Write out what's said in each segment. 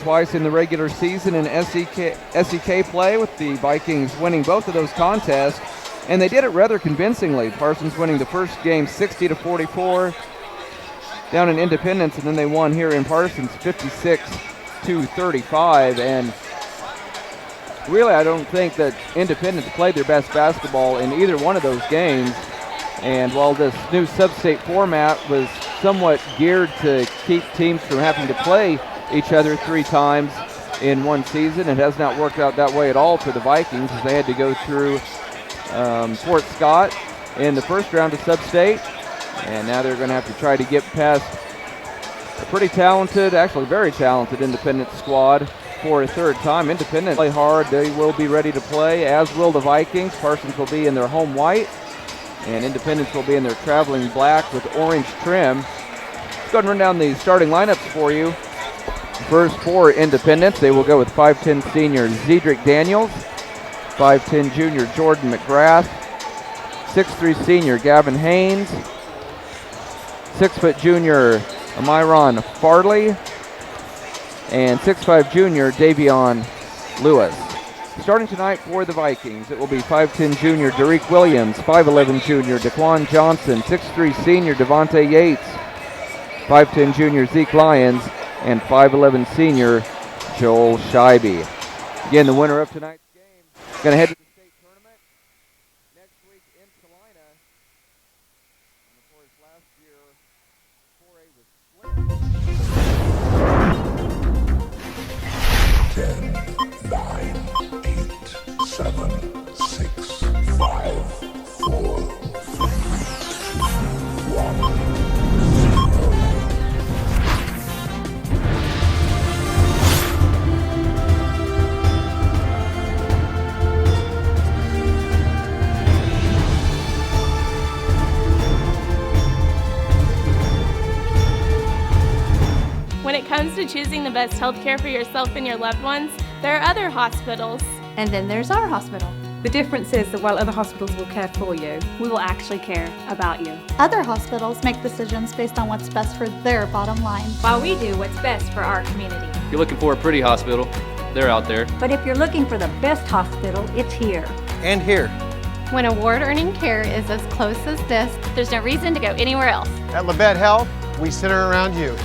twice in the regular season in SEK play, with the Vikings winning both of those contests, and they did it rather convincingly. Parsons winning the first game 60-44 down in Independence, and then they won here in Parsons 56-35. And really, I don't think that Independence played their best basketball in either one of those games. And while this new sub-state format was somewhat geared to keep teams from having to play each other 3 times in one season, it has not worked out that way at all for the Vikings, as they had to go through Fort Scott in the first round of sub-state, and now they're going to have to try to get past a pretty talented, actually very talented Independence squad for a third time. Independence play hard. They will be ready to play, as will the Vikings. Parsons will be in their home white, and Independence will be in their traveling black with orange trim. Let's go ahead and run down the starting lineups for you. First for Independence, they will go with 5'10 senior Zedric Daniels, 5'10 junior Jordan McGrath, 6'3 senior Gavin Haynes, 6' junior Myron Farley, and 6'5 junior Davion Lewis. Starting tonight for the Vikings, it will be 5'10 junior Derek Williams, 5'11 junior Daquan Johnson, 6'3 senior Devontae Yates, 5'10 junior Zeke Lyons, and 5'11 senior Joel Scheibe. Again, the winner of tonight's game is going to head to the state tournament next week in Salina. And of course, last year, 4A was split. 10, 9, 8, 7, 6, 5, 4, 3, 2, 1. When it comes to choosing the best health care for yourself and your loved ones, there are other hospitals. And then there's our hospital. The difference is that while other hospitals will care for you, we will actually care about you. Other hospitals make decisions based on what's best for their bottom line, while we do what's best for our community. If you're looking for a pretty hospital, they're out there. But if you're looking for the best hospital, it's here. And here. When award-earning care is as close as this, there's no reason to go anywhere else. At Labette Health, we center around you.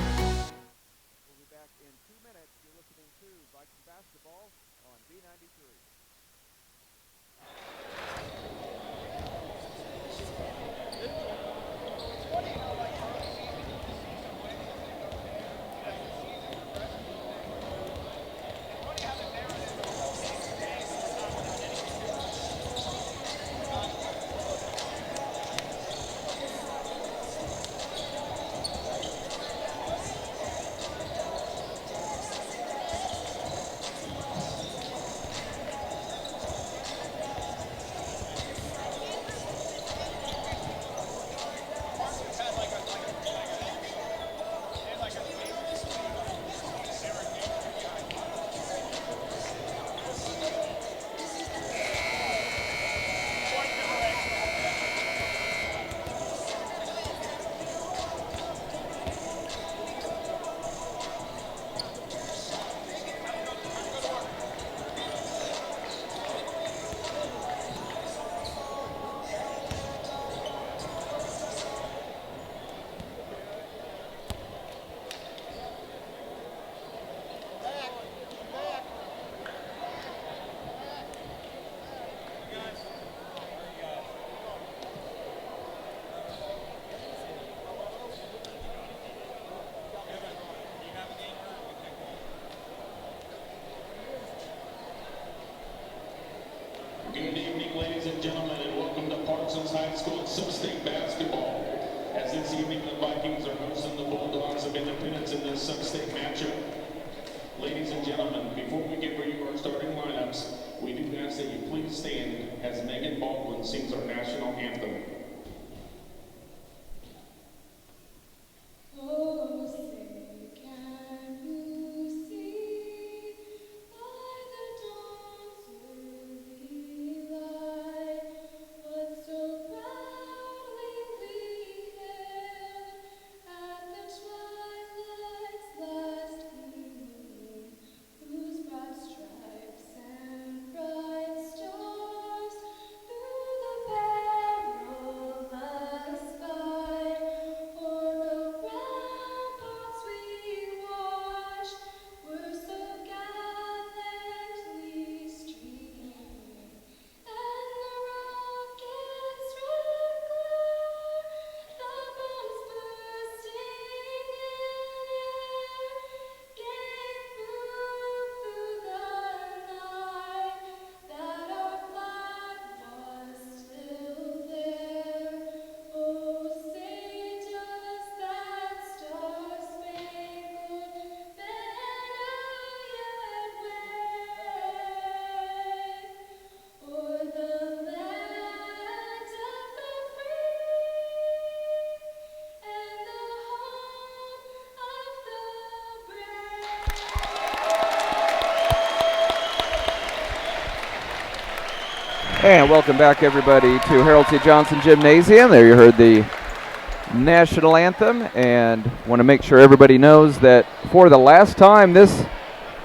Good evening, ladies and gentlemen, and welcome to Parsons High School Sub-State Basketball. As this evening, the Vikings are hosting the Bulldogs of Independence in this Sub-State matchup. Ladies and gentlemen, before we give you our starting lineups, we do ask that you please stand as Megan Baldwin sings our national anthem. And welcome back, everybody, to Harold C. Johnson Gymnasium. There you heard the national anthem, and want to make sure everybody knows that for the last time this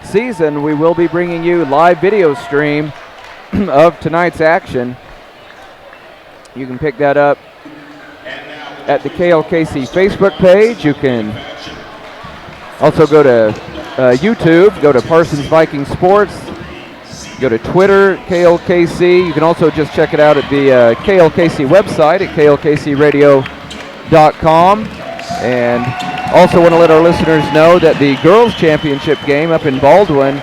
season, we will be bringing you live video stream of tonight's action. You can pick that up at the KLKC Facebook page. You can also go to YouTube, go to Parsons Viking Sports, go to Twitter, KLKC. You can also just check it out at the KLKC website at klkcradio.com. And also want to let our listeners know that the girls' championship game up in Baldwin,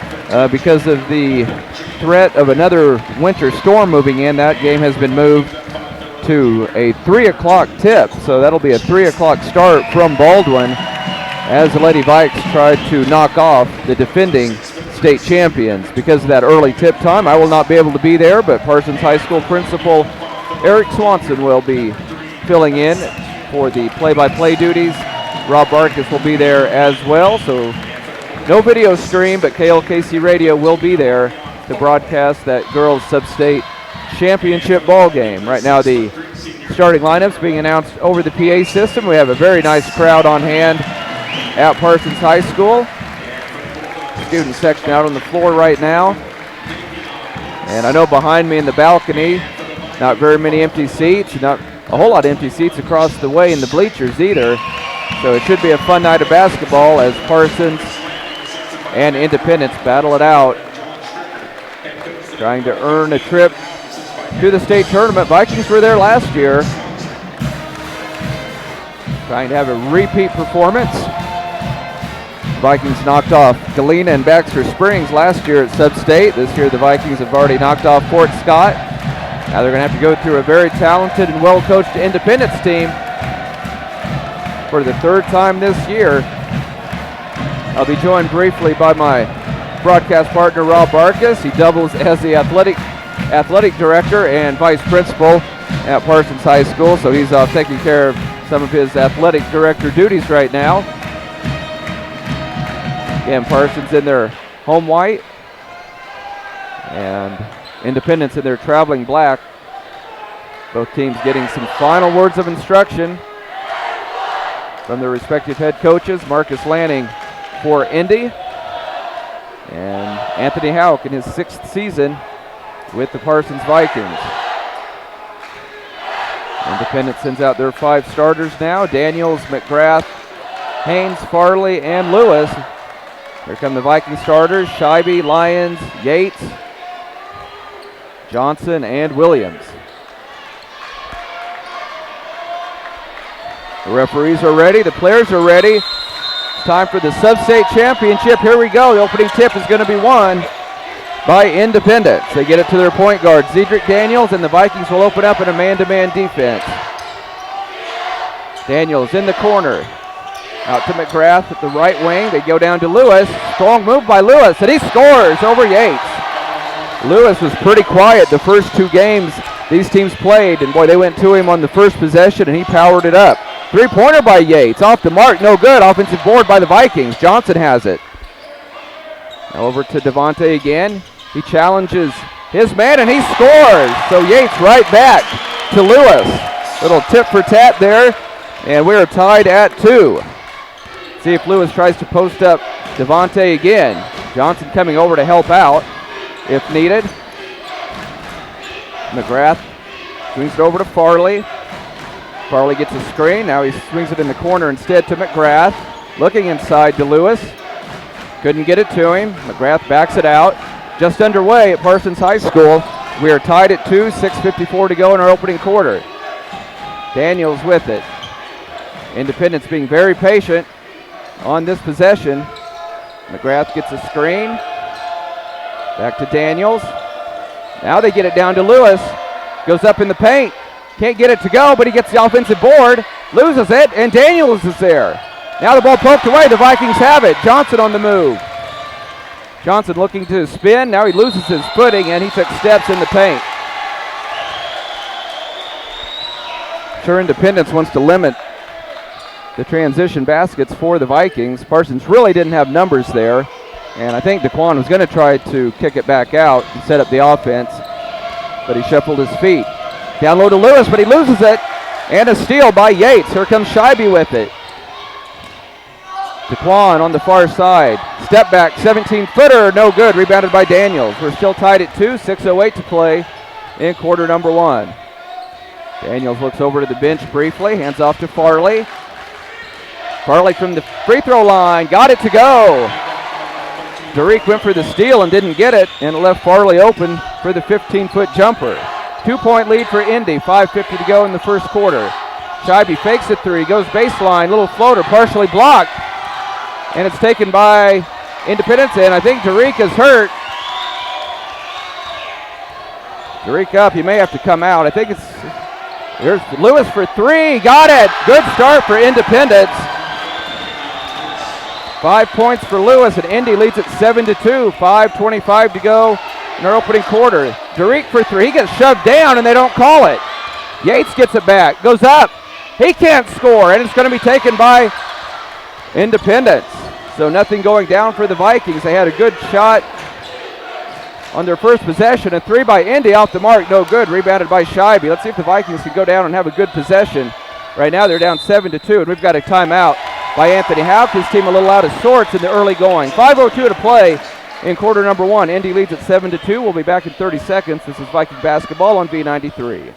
because of the threat of another winter storm moving in, that game has been moved to a 3 o'clock tip. So that'll be a 3 o'clock start from Baldwin as the Lady Vikes tried to knock off the defending state champions. Because of that early tip time, I will not be able to be there, but Parsons High School principal Eric Swanson will be filling in for the play-by-play duties. Rob Barkus will be there as well, so no video stream, but KLKC Radio will be there to broadcast that girls sub-state championship ball game. Right now the starting lineups being announced over the PA system. We have a very nice crowd on hand at Parsons High School. Student section out on the floor right now. And I know behind me in the balcony, not very many empty seats, not a whole lot of empty seats across the way in the bleachers either. So it should be a fun night of basketball as Parsons and Independence battle it out, trying to earn a trip to the state tournament. Vikings were there last year, trying to have a repeat performance. Vikings knocked off Galena and Baxter Springs last year at Sub-State. This year the Vikings have already knocked off Fort Scott. Now they're going to have to go through a very talented and well-coached Independence team for the third time this year. I'll be joined briefly by my broadcast partner, Rob Barkus. He doubles as the athletic director and vice principal at Parsons High School, so he's off taking care of some of his athletic director duties right now. Again, Parsons in their home white and Independence in their traveling black. Both teams getting some final words of instruction from their respective head coaches. Marcus Lanning for Indy and Anthony Houck in his 6th season with the Parsons Vikings. Independence sends out their 5 starters now. Daniels, McGrath, Haynes, Farley, and Lewis. Here come the Viking starters: Scheibe, Lyons, Yates, Johnson, and Williams. The referees are ready. The players are ready. It's time for the Sub-State Championship. Here we go. The opening tip is going to be won by Independence. They get it to their point guard, Zedric Daniels, and the Vikings will open up in a man-to-man defense. Daniels in the corner. Out to McGrath at the right wing. They go down to Lewis. Strong move by Lewis, and he scores over Yates. Lewis was pretty quiet the first 2 games these teams played, and boy, they went to him on the first possession, and he powered it up. 3-pointer by Yates. Off the mark, no good. Offensive board by the Vikings. Johnson has it. Now over to Devontae again. He challenges his man, and he scores. So Yates right back to Lewis. Little tip for tat there, and we're tied at 2. See if Lewis tries to post up Devontae again. Johnson coming over to help out if needed. McGrath swings it over to Farley. Farley gets a screen. Now he swings it in the corner instead to McGrath. Looking inside to Lewis. Couldn't get it to him. McGrath backs it out. Just underway at Parsons High School. We are tied at 2, 6:54 to go in our opening quarter. Daniels with it. Independence being very patient on this possession. McGrath gets a screen. Back to Daniels. Now they get it down to Lewis. Goes up in the paint. Can't get it to go, but he gets the offensive board. Loses it, and Daniels is there. Now the ball poked away. The Vikings have it. Johnson on the move. Johnson looking to spin. Now he loses his footing, and he took steps in the paint. Sure, Independence wants to limit the transition baskets for the Vikings. Parsons really didn't have numbers there, and I think DeQuan was going to try to kick it back out and set up the offense. but he shuffled his feet. Down low to Lewis, but he loses it. And a steal by Yates. Here comes Scheibe with it. DeQuan on the far side. Step back, 17-footer, no good. Rebounded by Daniels. We're still tied at 2, 6:08 to play in quarter number 1. Daniels looks over to the bench briefly, hands off to Farley. Farley from the free throw line, got it to go. Derek went for the steal and didn't get it, and it left Farley open for the 15-foot jumper. 2-point lead for Indy, 5:50 to go in the first quarter. Scheibe fakes it 3, goes baseline, little floater, partially blocked, and it's taken by Independence, and I think Derek is hurt. Derek up, he may have to come out. I think here's Lewis for 3, got it. Good start for Independence. 5 points for Lewis, and Indy leads at 7-2. 5:25 to go in our opening quarter. Derek for 3, he gets shoved down and they don't call it. Yates gets it back, goes up. He can't score, and it's going to be taken by Independence. So nothing going down for the Vikings. They had a good shot on their first possession. A 3 by Indy off the mark, no good. Rebounded by Scheibe. Let's see if the Vikings can go down and have a good possession. Right now they're down 7-2, and we've got a timeout by Anthony Houck. His team a little out of sorts in the early going. 5:02 to play in quarter number 1. Indy leads at 7-2. We'll be back in 30 seconds. This is Viking basketball on V93.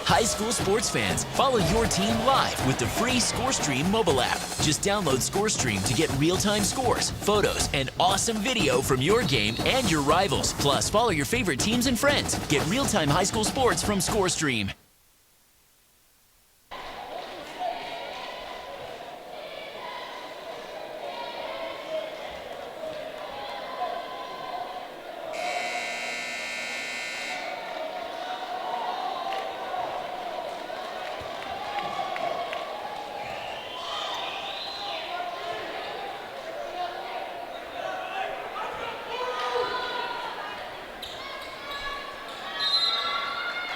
High school sports fans, follow your team live with the free ScoreStream mobile app. Just download ScoreStream to get real-time scores, photos, and awesome video from your game and your rivals. Plus, follow your favorite teams and friends. Get real-time high school sports from ScoreStream.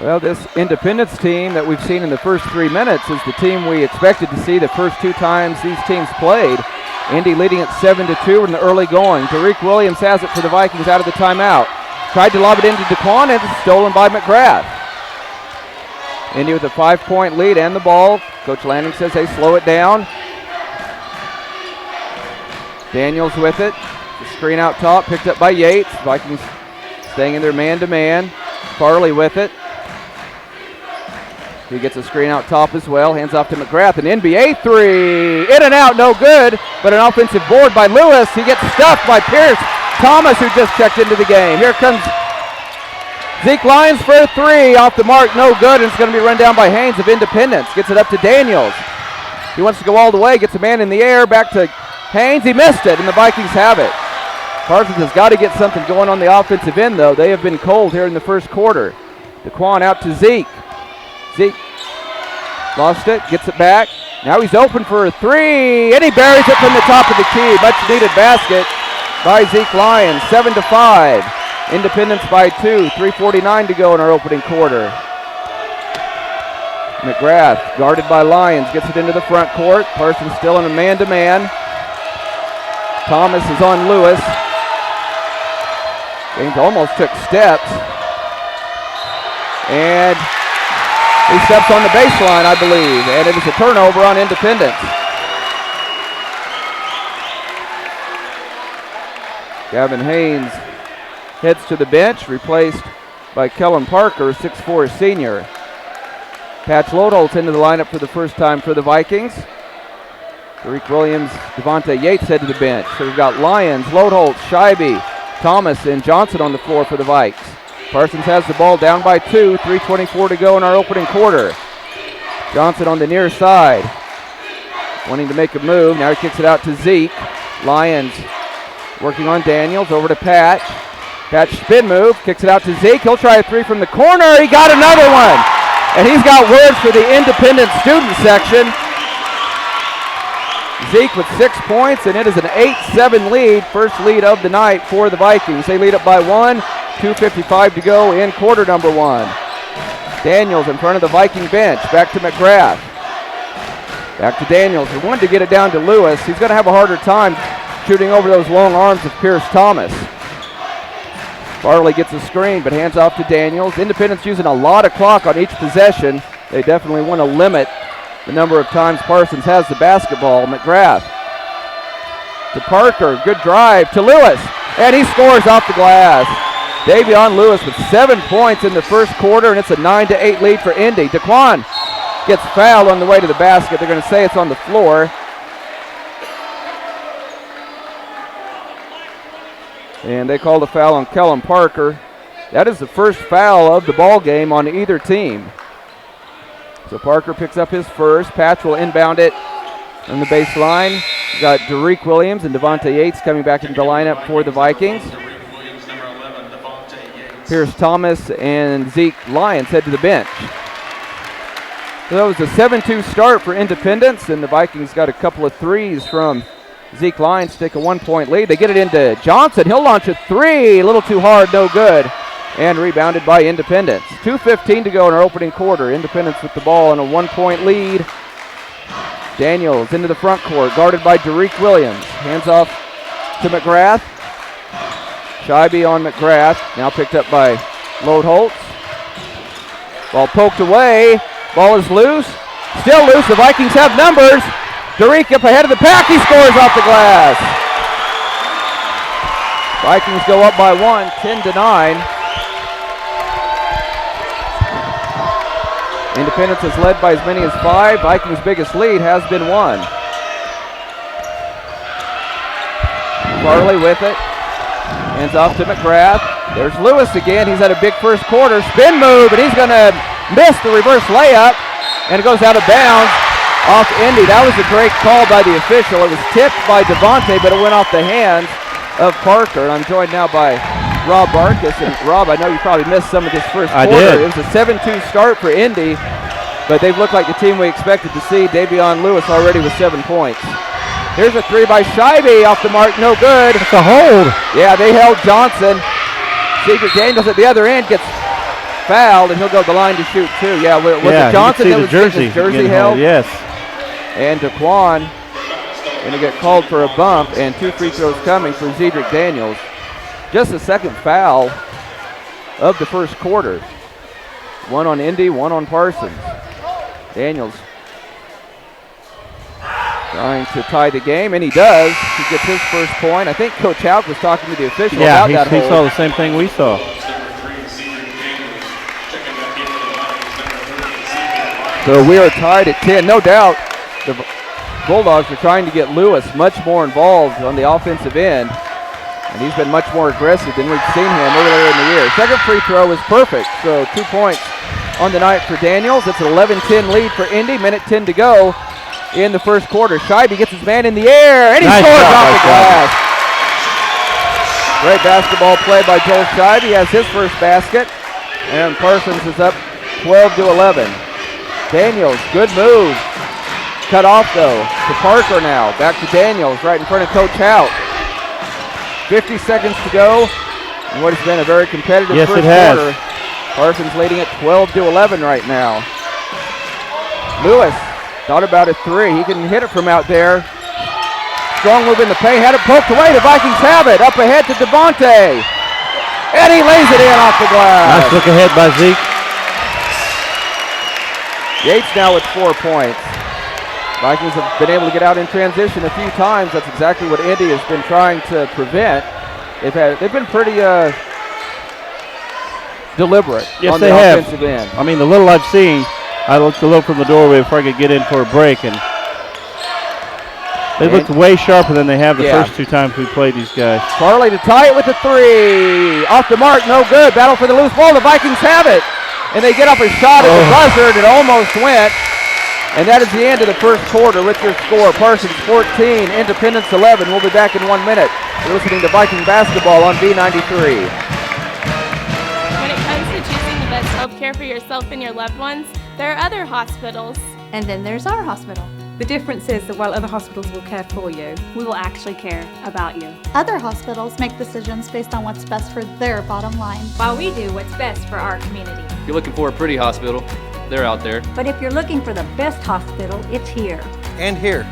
Well, this Independence team that we've seen in the first 3 minutes is the team we expected to see the first 2 times these teams played. Indy leading at 7-2 in the early going. Derek Williams has it for the Vikings out of the timeout. Tried to lob it into DeQuan, and it's stolen by McGrath. Indy with a 5-point lead and the ball. Coach Lanning says they slow it down. Daniels with it. The screen out top, picked up by Yates. Vikings staying in their man-to-man. Farley with it. He gets a screen out top as well. Hands off to McGrath. An NBA 3. In and out, no good. But an offensive board by Lewis. He gets stuffed by Pierce Thomas, who just checked into the game. Here comes Zeke Lyons for a 3. Off the mark, no good. And it's going to be run down by Haynes of Independence. Gets it up to Daniels. He wants to go all the way. Gets a man in the air. Back to Haynes. He missed it, and the Vikings have it. Parsons has got to get something going on the offensive end, though. They have been cold here in the first quarter. DeQuan out to Zeke. Zeke lost it, gets it back. Now he's open for a 3, and he buries it from the top of the key. Much needed basket by Zeke Lyons. 7-5. Independence by 2. 3:49 to go in our opening quarter. McGrath, guarded by Lyons, gets it into the front court. Parsons still in a man-to-man. Thomas is on Lewis. James almost took steps. And he steps on the baseline, I believe, and it is a turnover on Independence. Gavin Haynes heads to the bench, replaced by Kellen Parker, 6'4" senior. Patch Lodeholtz into the lineup for the first time for the Vikings. Derek Williams, Devontae Yates head to the bench. So we've got Lyons, Lodeholtz, Scheibe, Thomas, and Johnson on the floor for the Vikes. Parsons has the ball down by 2, 3:24 to go in our opening quarter. Johnson on the near side, wanting to make a move. Now he kicks it out to Zeke. Lyons working on Daniels, over to Patch. Patch spin move, kicks it out to Zeke. He'll try a 3 from the corner. He got another one. And he's got words for the Independent student section. Zeke with 6 points, and it is an 8-7 lead, first lead of the night for the Vikings. They lead up by 1. 2:55 to go in quarter number 1. Daniels in front of the Viking bench. Back to McGrath. Back to Daniels. He wanted to get it down to Lewis. He's going to have a harder time shooting over those long arms of Pierce Thomas. Farley gets a screen, but hands off to Daniels. Independence using a lot of clock on each possession. They definitely want to limit the number of times Parsons has the basketball. McGrath to Parker, good drive to Lewis, and he scores off the glass. Davion Lewis with 7 points in the first quarter, and it's a 9-8 lead for Indy. Daquan gets fouled on the way to the basket. They're going to say it's on the floor. And they called a foul on Kellen Parker. That is the first foul of the ball game on either team. So Parker picks up his first. Patch will inbound it on the baseline. We've got Derek Williams and Devontae Yates coming back into the lineup for the Vikings. Pierce Thomas and Zeke Lyons head to the bench. So that was a 7-2 start for Independence, and the Vikings got a couple of threes from Zeke Lyons to take a 1-point lead. They get it into Johnson. He'll launch a three. A little too hard, no good. And rebounded by Independence. 2:15 to go in our opening quarter. Independence with the ball and a 1-point lead. Daniels into the front court, guarded by Derek Williams. Hands off to McGrath. Scheibe on McGrath. Now picked up by Lodeholtz. Ball poked away. Ball is loose. Still loose. The Vikings have numbers. Derek up ahead of the pack. He scores off the glass. Vikings go up by 1, 10-9. Independence has led by as many as 5. Vikings' biggest lead has been 1. Farley with it. Hands off to McGrath. There's Lewis again. He's had a big first quarter. Spin move, and he's going to miss the reverse layup. And it goes out of bounds off Indy. That was a great call by the official. It was tipped by Devontae, but it went off the hands of Parker. And I'm joined now by Rob Barkus. And Rob, I know you probably missed some of this first quarter. I did. It was a 7-2 start for Indy, but they've looked like the team we expected to see. Davion Lewis already with 7 points. Here's a three by Scheibe, off the mark, no good. It's a hold. Yeah, they held Johnson. Cedric Daniels at the other end gets fouled, and he'll go to the line to shoot too. Yeah, was it Johnson that was getting his jersey held? Yes. And Daquan going to get called for a bump, and 2 free throws coming for Cedric Daniels. Just the second foul of the first quarter. 1 on Indy, 1 on Parsons. Daniels trying to tie the game, and he does. He gets his first point. I think Coach Houck was talking to the official about that hold. He saw the same thing we saw. So we are tied at 10. No doubt the Bulldogs are trying to get Lewis much more involved on the offensive end, and he's been much more aggressive than we've seen him earlier in the year. Second free throw is perfect, so 2 points on the night for Daniels. It's an 11-10 lead for Indy. Minute 10 to go in the first quarter. Scheibe gets his man in the air, and he scores off the glass. Great basketball play by Joel Scheibe. He has his first basket, and Parsons is up 12-11. Daniels, good move. Cut off, though, to Parker now. Back to Daniels, right in front of Coach Houck. 50 seconds to go in what has been a very competitive first quarter. Parsons leading at 12-11 right now. Lewis thought about a three. He can hit it from out there. Strong move in the paint. Had it poked away. The Vikings have it. Up ahead to Devontae. And he lays it in off the glass. Nice look ahead by Zeke. Yates now with 4 points. Vikings have been able to get out in transition a few times. That's exactly what Indy has been trying to prevent. They've been pretty deliberate on the offensive end. I mean, the little I've seen, I looked a little from the doorway before I could get in for a break, and they looked way sharper than they have the first 2 times we played these guys. Farley to tie it with a three. Off the mark, no good. Battle for the loose ball. The Vikings have it. And they get up a shot at the buzzer, and it almost went. And that is the end of the first quarter with your score. Parsons 14, Independence 11. We'll be back in 1 minute. You're listening to Viking basketball on B93. When it comes to choosing the best health care for yourself and your loved ones, there are other hospitals. And then there's our hospital. The difference is that while other hospitals will care for you, We will actually care about you. Other hospitals make decisions based on what's best for their bottom line. While we do what's best for our community. If you're looking for a pretty hospital, they're out there. But if you're looking for the best hospital, it's here. And here.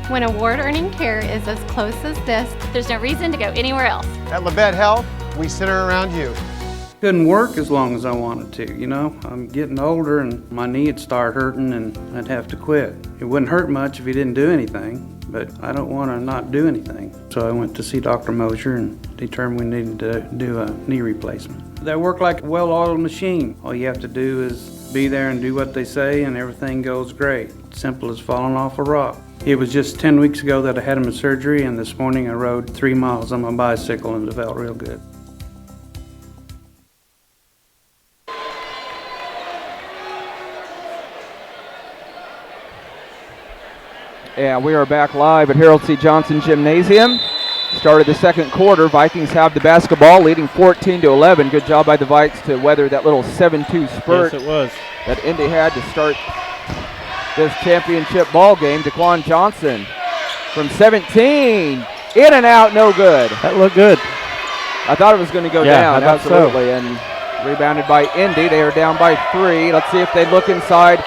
When award-earning care is as close as this, there's no reason to go anywhere else. At Labette Health, we center around you. Couldn't work as long as I wanted to, you know. I'm getting older and my knee would start hurting and I'd have to quit. It wouldn't hurt much if you didn't do anything, but I don't want to not do anything. So I went to see Dr. Mosier and determined we needed to do a knee replacement. They work like a well-oiled machine. All you have to do is be there and do what they say and everything goes great. Simple as falling off a rock. It was just 10 weeks ago that I had my surgery, and this morning I rode 3 miles on my bicycle and it felt real good. And we are back live at Harold C. Johnson Gymnasium. Started the second quarter. Vikings have the basketball, leading 14-11. Good job by the Vikes to weather that little 7-2 spurt. Yes, it was. That Indy had to start this championship ball game. DeQuan Johnson from 17. In and out, no good. That looked good. I thought it was going to go down, absolutely. And rebounded by Indy. They are down by 3. Let's see if they look inside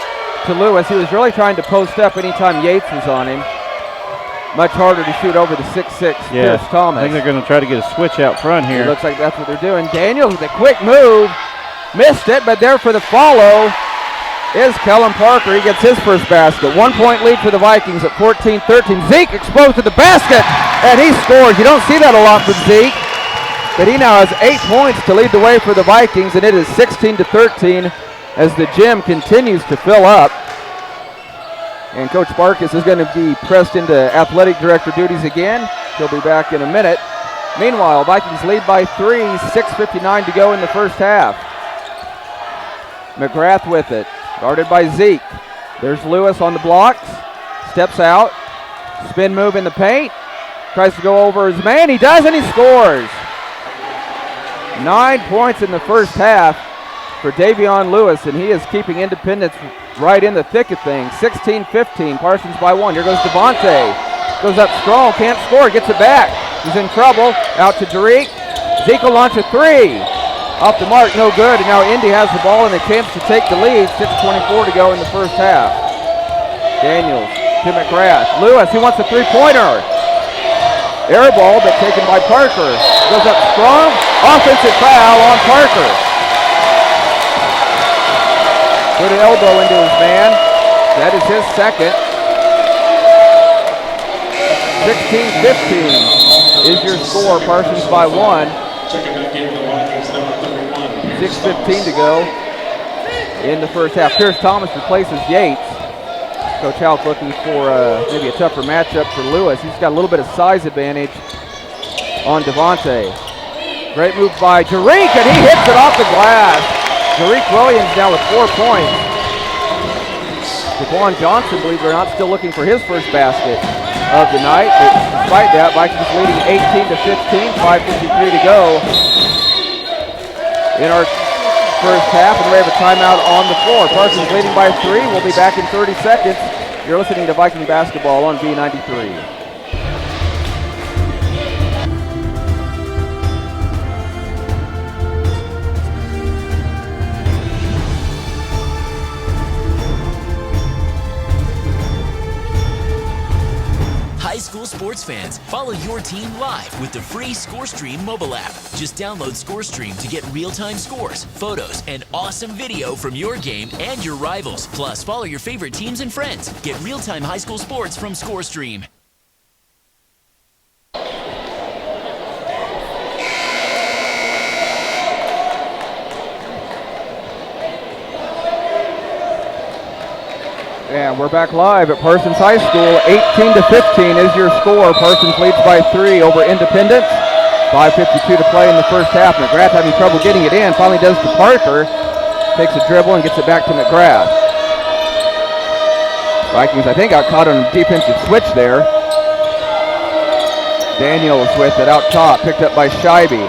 to Lewis. He was really trying to post up anytime Yates was on him. Much harder to shoot over the 6'6" Pierce Thomas. I think they're going to try to get a switch out front here. It looks like that's what they're doing. Daniels with a quick move. Missed it, but there for the follow is Kellen Parker. He gets his first basket. 1 point lead for the Vikings at 14-13. Zeke exposed to the basket, and he scores. You don't see that a lot from Zeke, but he now has 8 points to lead the way for the Vikings, and it is 16-13 as the gym continues to fill up. And Coach Barkas is going to be pressed into athletic director duties again. He'll be back in a minute. Meanwhile, Vikings lead by 3, 6:59 to go in the first half. McGrath with it, guarded by Zeke. There's Lewis on the blocks, steps out, spin move in the paint, tries to go over his man. He does, and he scores. 9 points in the first half for Davion Lewis, and he is keeping Independence right in the thick of things. 16-15, Parsons by 1. Here goes Devontae. Goes up strong, can't score, gets it back. He's in trouble, out to Derek. Zeke will launch a 3. Off the mark, no good, and now Indy has the ball and a chance to take the lead. 6:24 to go in the first half. Daniels to McGrath. Lewis, he wants a 3-pointer. Air ball, but taken by Parker. Goes up strong, offensive foul on Parker. Put an elbow into his man. That is his second. 16-15 is your score. Parsons by 1. 6:15 to go in the first half. Pierce Thomas replaces Yates. Coach Houck looking for maybe a tougher matchup for Lewis. He's got a little bit of size advantage on Devontae. Great move by Derek, and he hits it off the glass. Derek Williams now with 4 points. DeQuan Johnson, believe it or not, still looking for his first basket of the night. But despite that, Vikings leading 18-15, 5:53 to go in our first half, and we have a timeout on the floor. Parsons leading by 3. We'll be back in 30 seconds. You're listening to Viking Basketball on B93. High school sports fans, follow your team live with the free ScoreStream mobile app. Just download ScoreStream to get real-time scores, photos, and awesome video from your game and your rivals. Plus, follow your favorite teams and friends. Get real-time high school sports from ScoreStream. And we're back live at Parsons High School. 18-15 is your score. Parsons leads by 3 over Independence. 5:52 to play in the first half. McGrath having trouble getting it in. Finally does to Parker. Takes a dribble and gets it back to McGrath. Vikings, I think, got caught on a defensive switch there. Daniels with it out top. Picked up by Scheibe.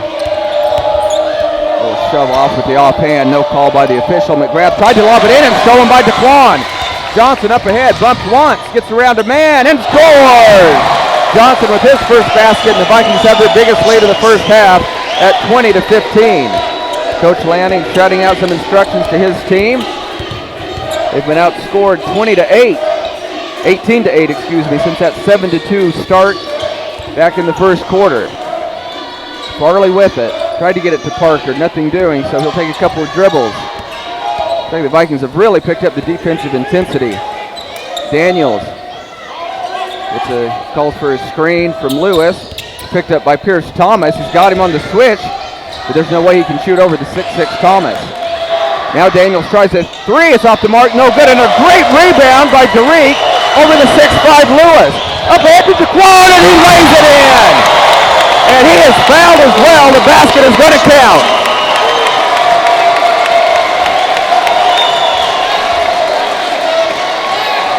Little shove off with the offhand. No call by the official. McGrath tried to lob it in and stolen by DeQuan. Johnson up ahead, bumped once, gets around a man, and scores! Johnson with his first basket, and the Vikings have their biggest lead of the first half at 20-15. Coach Lanning shouting out some instructions to his team. They've been outscored 18-8, excuse me, since that 7-2 start back in the first quarter. Farley with it. Tried to get it to Parker, nothing doing, so he'll take a couple of dribbles. I think the Vikings have really picked up the defensive intensity. Daniels calls for a screen from Lewis. Picked up by Pierce Thomas. He's got him on the switch, but there's no way he can shoot over the 6'6" Thomas. Now Daniels tries a three. It's off the mark, no good, and a great rebound by Derek over the 6'5" Lewis. Up ahead to DeQuan, and he lays it in. And he is fouled as well. The basket is going to count.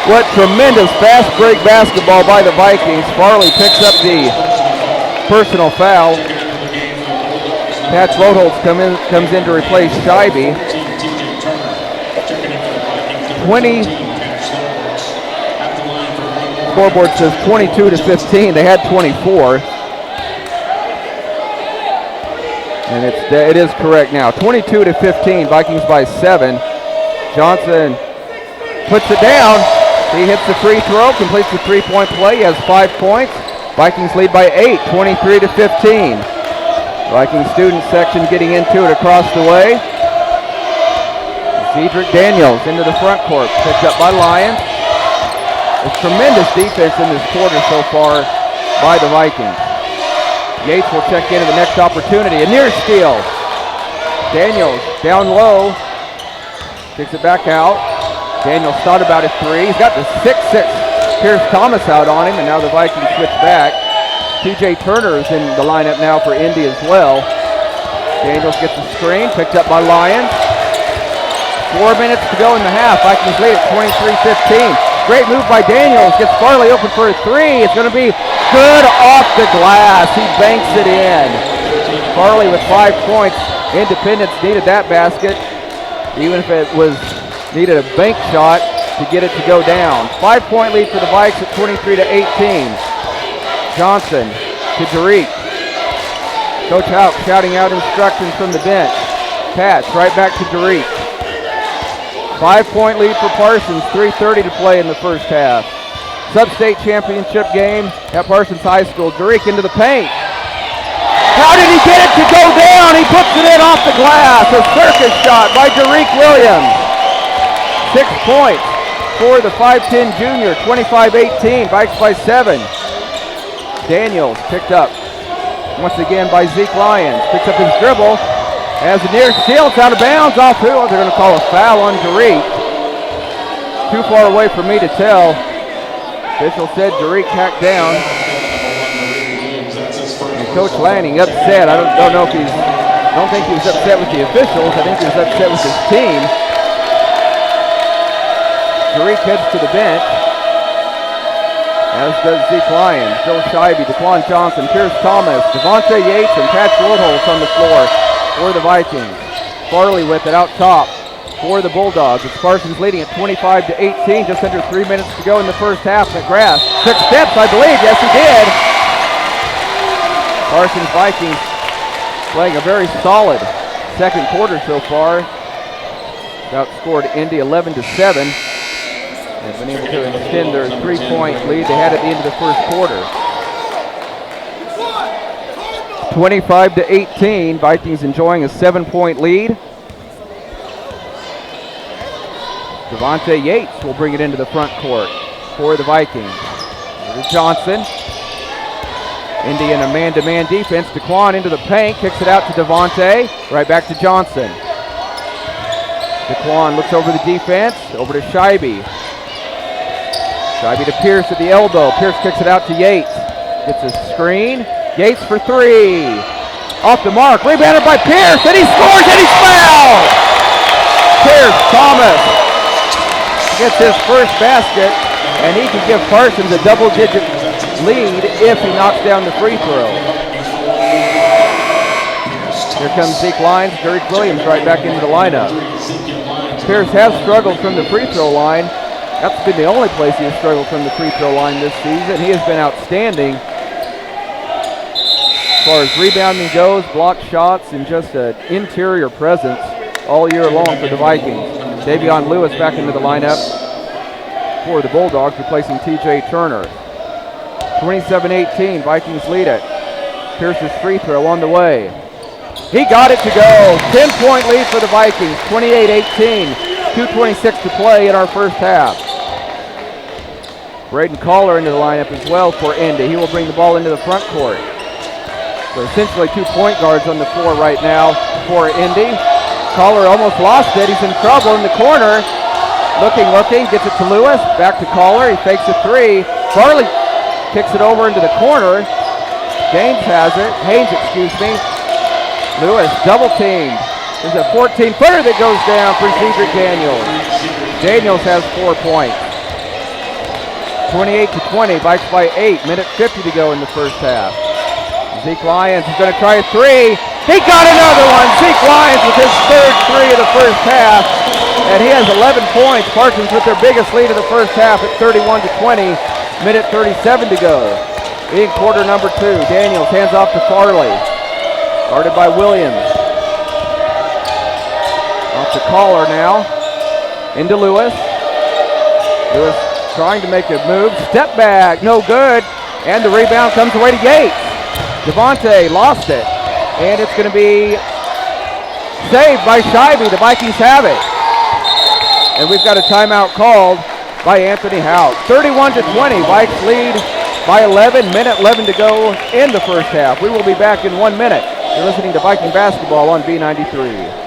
What tremendous fast break basketball by the Vikings. Farley picks up the personal foul. Patch Rotholtz comes in to replace Scheibe. 20. Scoreboard says 22-15. They had 24. And it is correct now. 22-15. Vikings by 7. Johnson puts it down. He hits the free throw, completes the three-point play. He has 5 points. Vikings lead by 8, 23-15. Vikings student section getting into it across the way. Cedric Daniels into the front court, picked up by Lyons. There's tremendous defense in this quarter so far by the Vikings. Yates will check into the next opportunity. A near steal. Daniels down low, kicks it back out. Daniels thought about a three. He's got the 6'6" Pierce Thomas out on him, and now the Vikings switch back. TJ Turner is in the lineup now for Indy as well. Daniels gets the screen, picked up by Lyons. 4 minutes to go in the half. Vikings lead at 23-15. Great move by Daniels. Gets Farley open for a three. It's going to be good off the glass. He banks it in. Farley with 5 points. Independence needed that basket, even if it was needed a bank shot to get it to go down. 5-point lead for the Vikes at 23-18. Johnson to Derek. Coach Houck shouting out instructions from the bench. Patch right back to Derek. 5-point lead for Parsons, 3:30 to play in the first half. Sub-state championship game at Parsons High School. Derek into the paint. How did he get it to go down? He puts it in off the glass. A circus shot by Derek Williams. 6 points for the 5'10 junior, 25-18, Vikes by 7. Daniels picked up once again by Zeke Lyons. Picks up his dribble. Has a near steal. It's out of bounds. Off who? They're going to call a foul on Derek. Too far away for me to tell. Official said Derek hacked down. And Coach Lanning upset. I don't know if I don't think he was upset with the officials. I think he was upset with his team. Derek heads to the bench, as does Zeke Lyons, Joe Scheibe, DeQuan Johnson, Pierce Thomas, Devontae Yates, and Patch Rotholtz on the floor for the Vikings. Farley with it out top for the Bulldogs. It's Parsons leading at 25-18, just under 3 minutes to go in the first half. McGrath took steps, I believe. Yes, he did. Parsons Vikings playing a very solid second quarter so far. Outscored Indy 11-7. They've been able to extend their 3-point lead they had at the end of the first quarter. 25-18, Vikings enjoying a 7-point lead. Devontae Yates will bring it into the front court for the Vikings. Here's Johnson. Indy in a man-to-man defense. DeQuan into the paint, kicks it out to Devontae. Right back to Johnson. DeQuan looks over the defense, over to Scheibe. Scheibe to Pierce at the elbow. Pierce kicks it out to Yates. Gets a screen. Yates for three. Off the mark. Rebounded by Pierce. And he scores and he's fouled. Pierce Thomas gets his first basket. And he can give Parsons a double-digit lead if he knocks down the free throw. Here comes Zeke Lyons. Derek Williams right back into the lineup. Pierce has struggled from the free throw line. That's been the only place he has struggled from the free throw line this season. He has been outstanding as far as rebounding goes, blocked shots, and just an interior presence all year long for the Vikings. Davion Lewis back into the lineup for the Bulldogs, replacing TJ Turner. 27-18, Vikings lead it. Pierce's free throw on the way. He got it to go. 10-point lead for the Vikings, 28-18. 2:26 to play in our first half. Braden Collar into the lineup as well for Indy. He will bring the ball into the front court. So essentially 2 point guards on the floor right now for Indy. Collar almost lost it. He's in trouble in the corner. Looking, gets it to Lewis. Back to Collar. He fakes a three. Farley kicks it over into the corner. Haynes has it. Lewis double teamed. There's a 14-footer that goes down for Cedric Daniels. Daniels has 4 points. 28-20, Vikes by 8. Minute 50 to go in the first half. Zeke Lyons is going to try a three. He got another one. Zeke Lyons with his third three of the first half. And he has 11 points. Parsons with their biggest lead of the first half at 31-20. Minute 37 to go. In quarter number 2, Daniels hands off to Farley. Guarded by Williams. Off to Collar now. Into Lewis. Lewis trying to make a move. Step back. No good. And the rebound comes away to Yates. Devontae lost it. And it's going to be saved by Scheibe. The Vikings have it. And we've got a timeout called by Anthony Hout. 31-20. Vikes lead by 11. Minute 11 to go in the first half. We will be back in 1 minute. You're listening to Viking basketball on B93.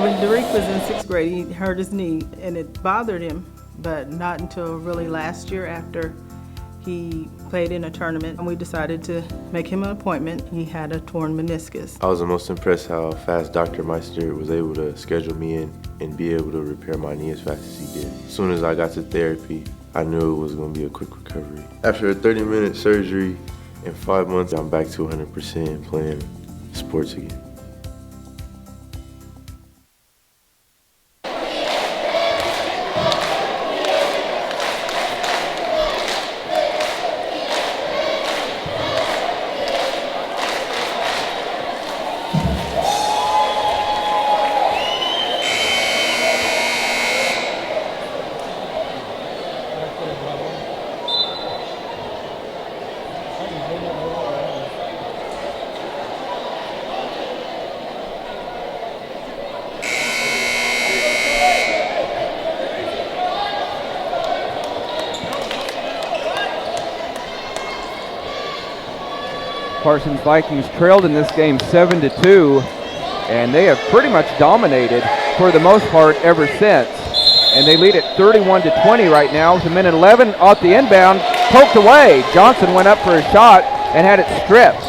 When Derek was in 6th grade, he hurt his knee, and it bothered him, but not until really last year after he played in a tournament, and we decided to make him an appointment. He had a torn meniscus. I was the most impressed how fast Dr. Meister was able to schedule me in and be able to repair my knee as fast as he did. As soon as I got to therapy, I knew it was going to be a quick recovery. After a 30-minute surgery in 5 months, I'm back to 100% playing sports again. Parsons Vikings trailed in this game 7-2, and they have pretty much dominated for the most part ever since. And they lead at 31-20 right now with a minute 11 off the inbound, poked away. Johnson went up for a shot and had it stripped.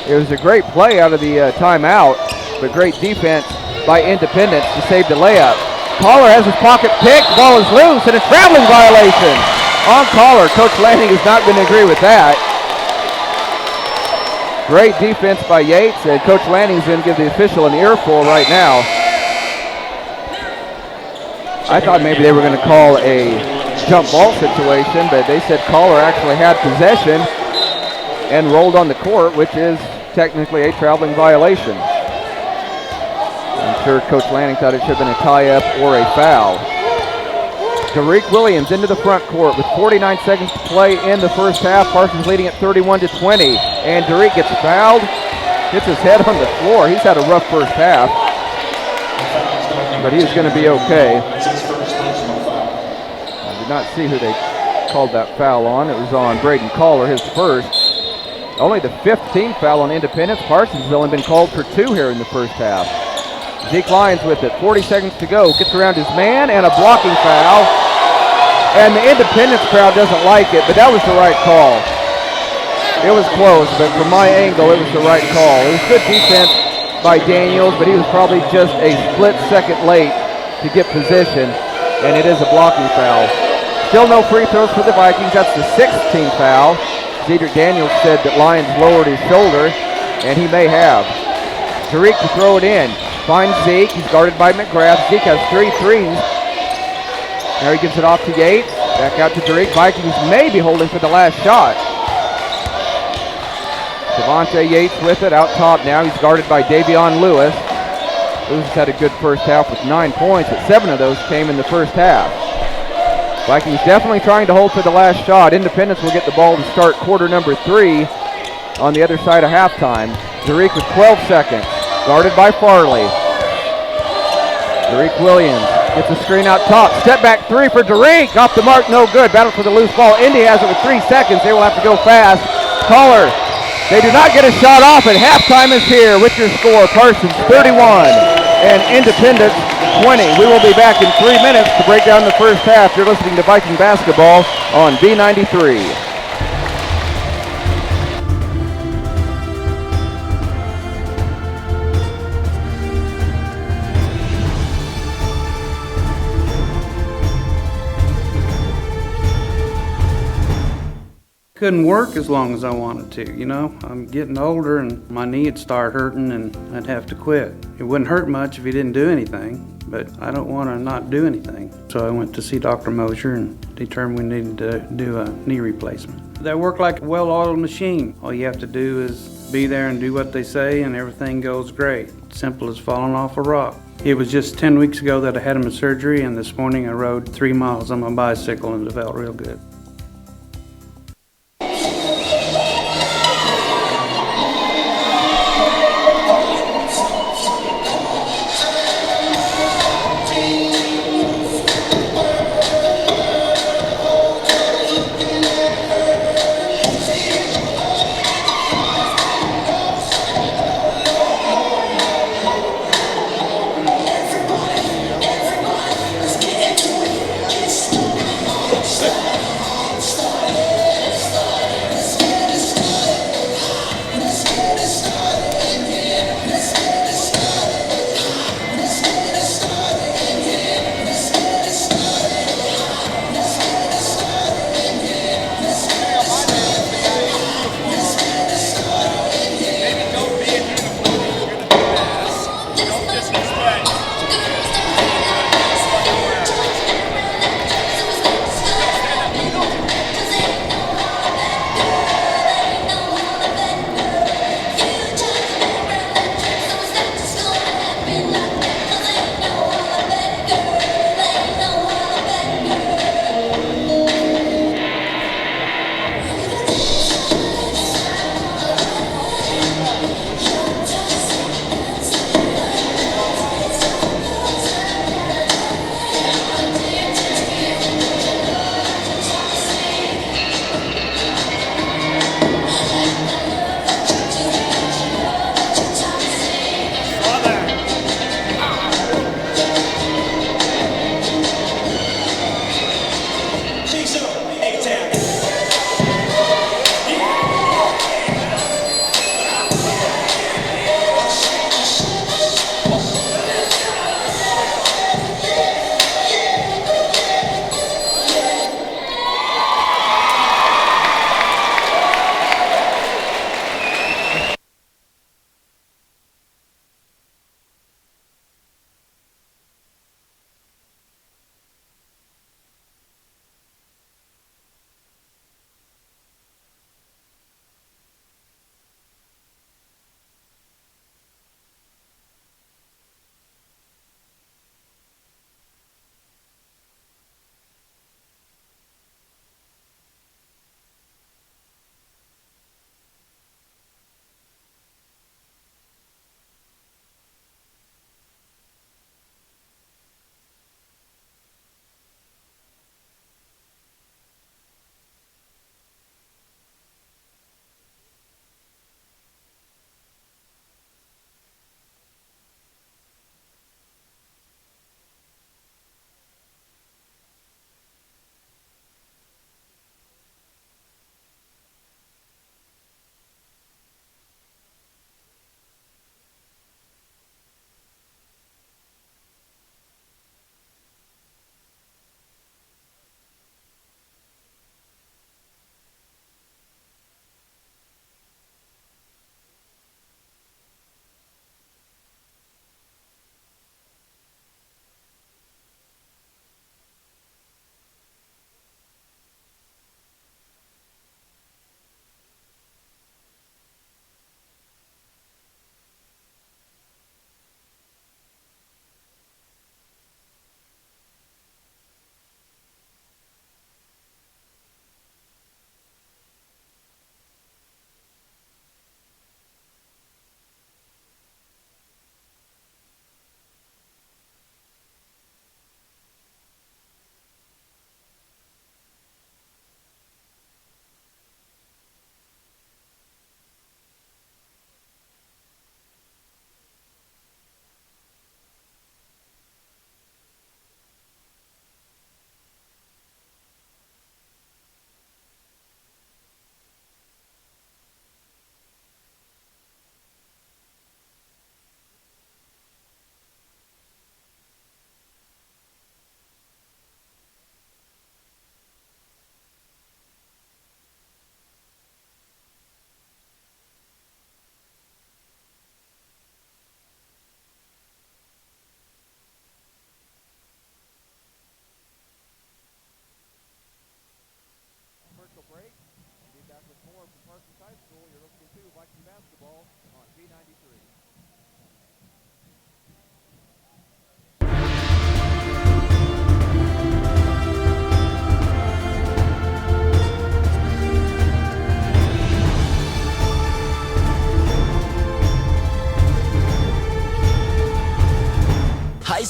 It was a great play out of the timeout, but great defense by Independence to save the layup. Collar has his pocket picked, the ball is loose, and a traveling violation on Collar. Coach Lanning is not going to agree with that. Great defense by Yates, and Coach Lanning's going to give the official an earful right now. I thought maybe they were going to call a jump ball situation, but they said Collar actually had possession and rolled on the court, which is technically a traveling violation. I'm sure Coach Lanning thought it should have been a tie-up or a foul. Derek Williams into the front court with 49 seconds to play in the first half. Parsons leading at 31-20. And Derek gets fouled, hits his head on the floor. He's had a rough first half, but he's going to be okay. I did not see who they called that foul on. It was on Braden Collar, his first. Only the 15th foul on Independence. Parsons has only been called for 2 here in the first half. Zeke Lyons with it, 40 seconds to go. Gets around his man and a blocking foul. And the Independence crowd doesn't like it, but that was the right call. It was close, but from my angle, it was the right call. It was good defense by Daniels, but he was probably just a split second late to get position, and it is a blocking foul. Still no free throws for the Vikings. That's the 16th foul. Cedric Daniels said that Lyons lowered his shoulder, and he may have. Tariq to throw it in. Finds Zeke. He's guarded by McGrath. Zeke has 3 threes. Now he gives it off to Yates. Back out to Tariq. Vikings may be holding for the last shot. Devontae Yates with it out top now. He's guarded by Davion Lewis. Lewis had a good first half with 9 points, but 7 of those came in the first half. Vikings definitely trying to hold for the last shot. Independence will get the ball to start quarter number 3 on the other side of halftime. Derek with 12 seconds. Guarded by Farley. Derek Williams gets a screen out top. Step back three for Derek. Off the mark, no good. Battle for the loose ball. Indy has it with 3 seconds. They will have to go fast. Caller. They do not get a shot off, and halftime is here with your score. Parsons 31 and Independence 20. We will be back in 3 minutes to break down the first half. You're listening to Viking Basketball on B93. Couldn't work as long as I wanted to, you know. I'm getting older and my knee would start hurting and I'd have to quit. It wouldn't hurt much if you didn't do anything, but I don't want to not do anything. So I went to see Dr. Mosier and determined we needed to do a knee replacement. They work like a well-oiled machine. All you have to do is be there and do what they say and everything goes great. Simple as falling off a rock. It was just 10 weeks ago that I had my surgery, and this morning I rode 3 miles on my bicycle and it felt real good.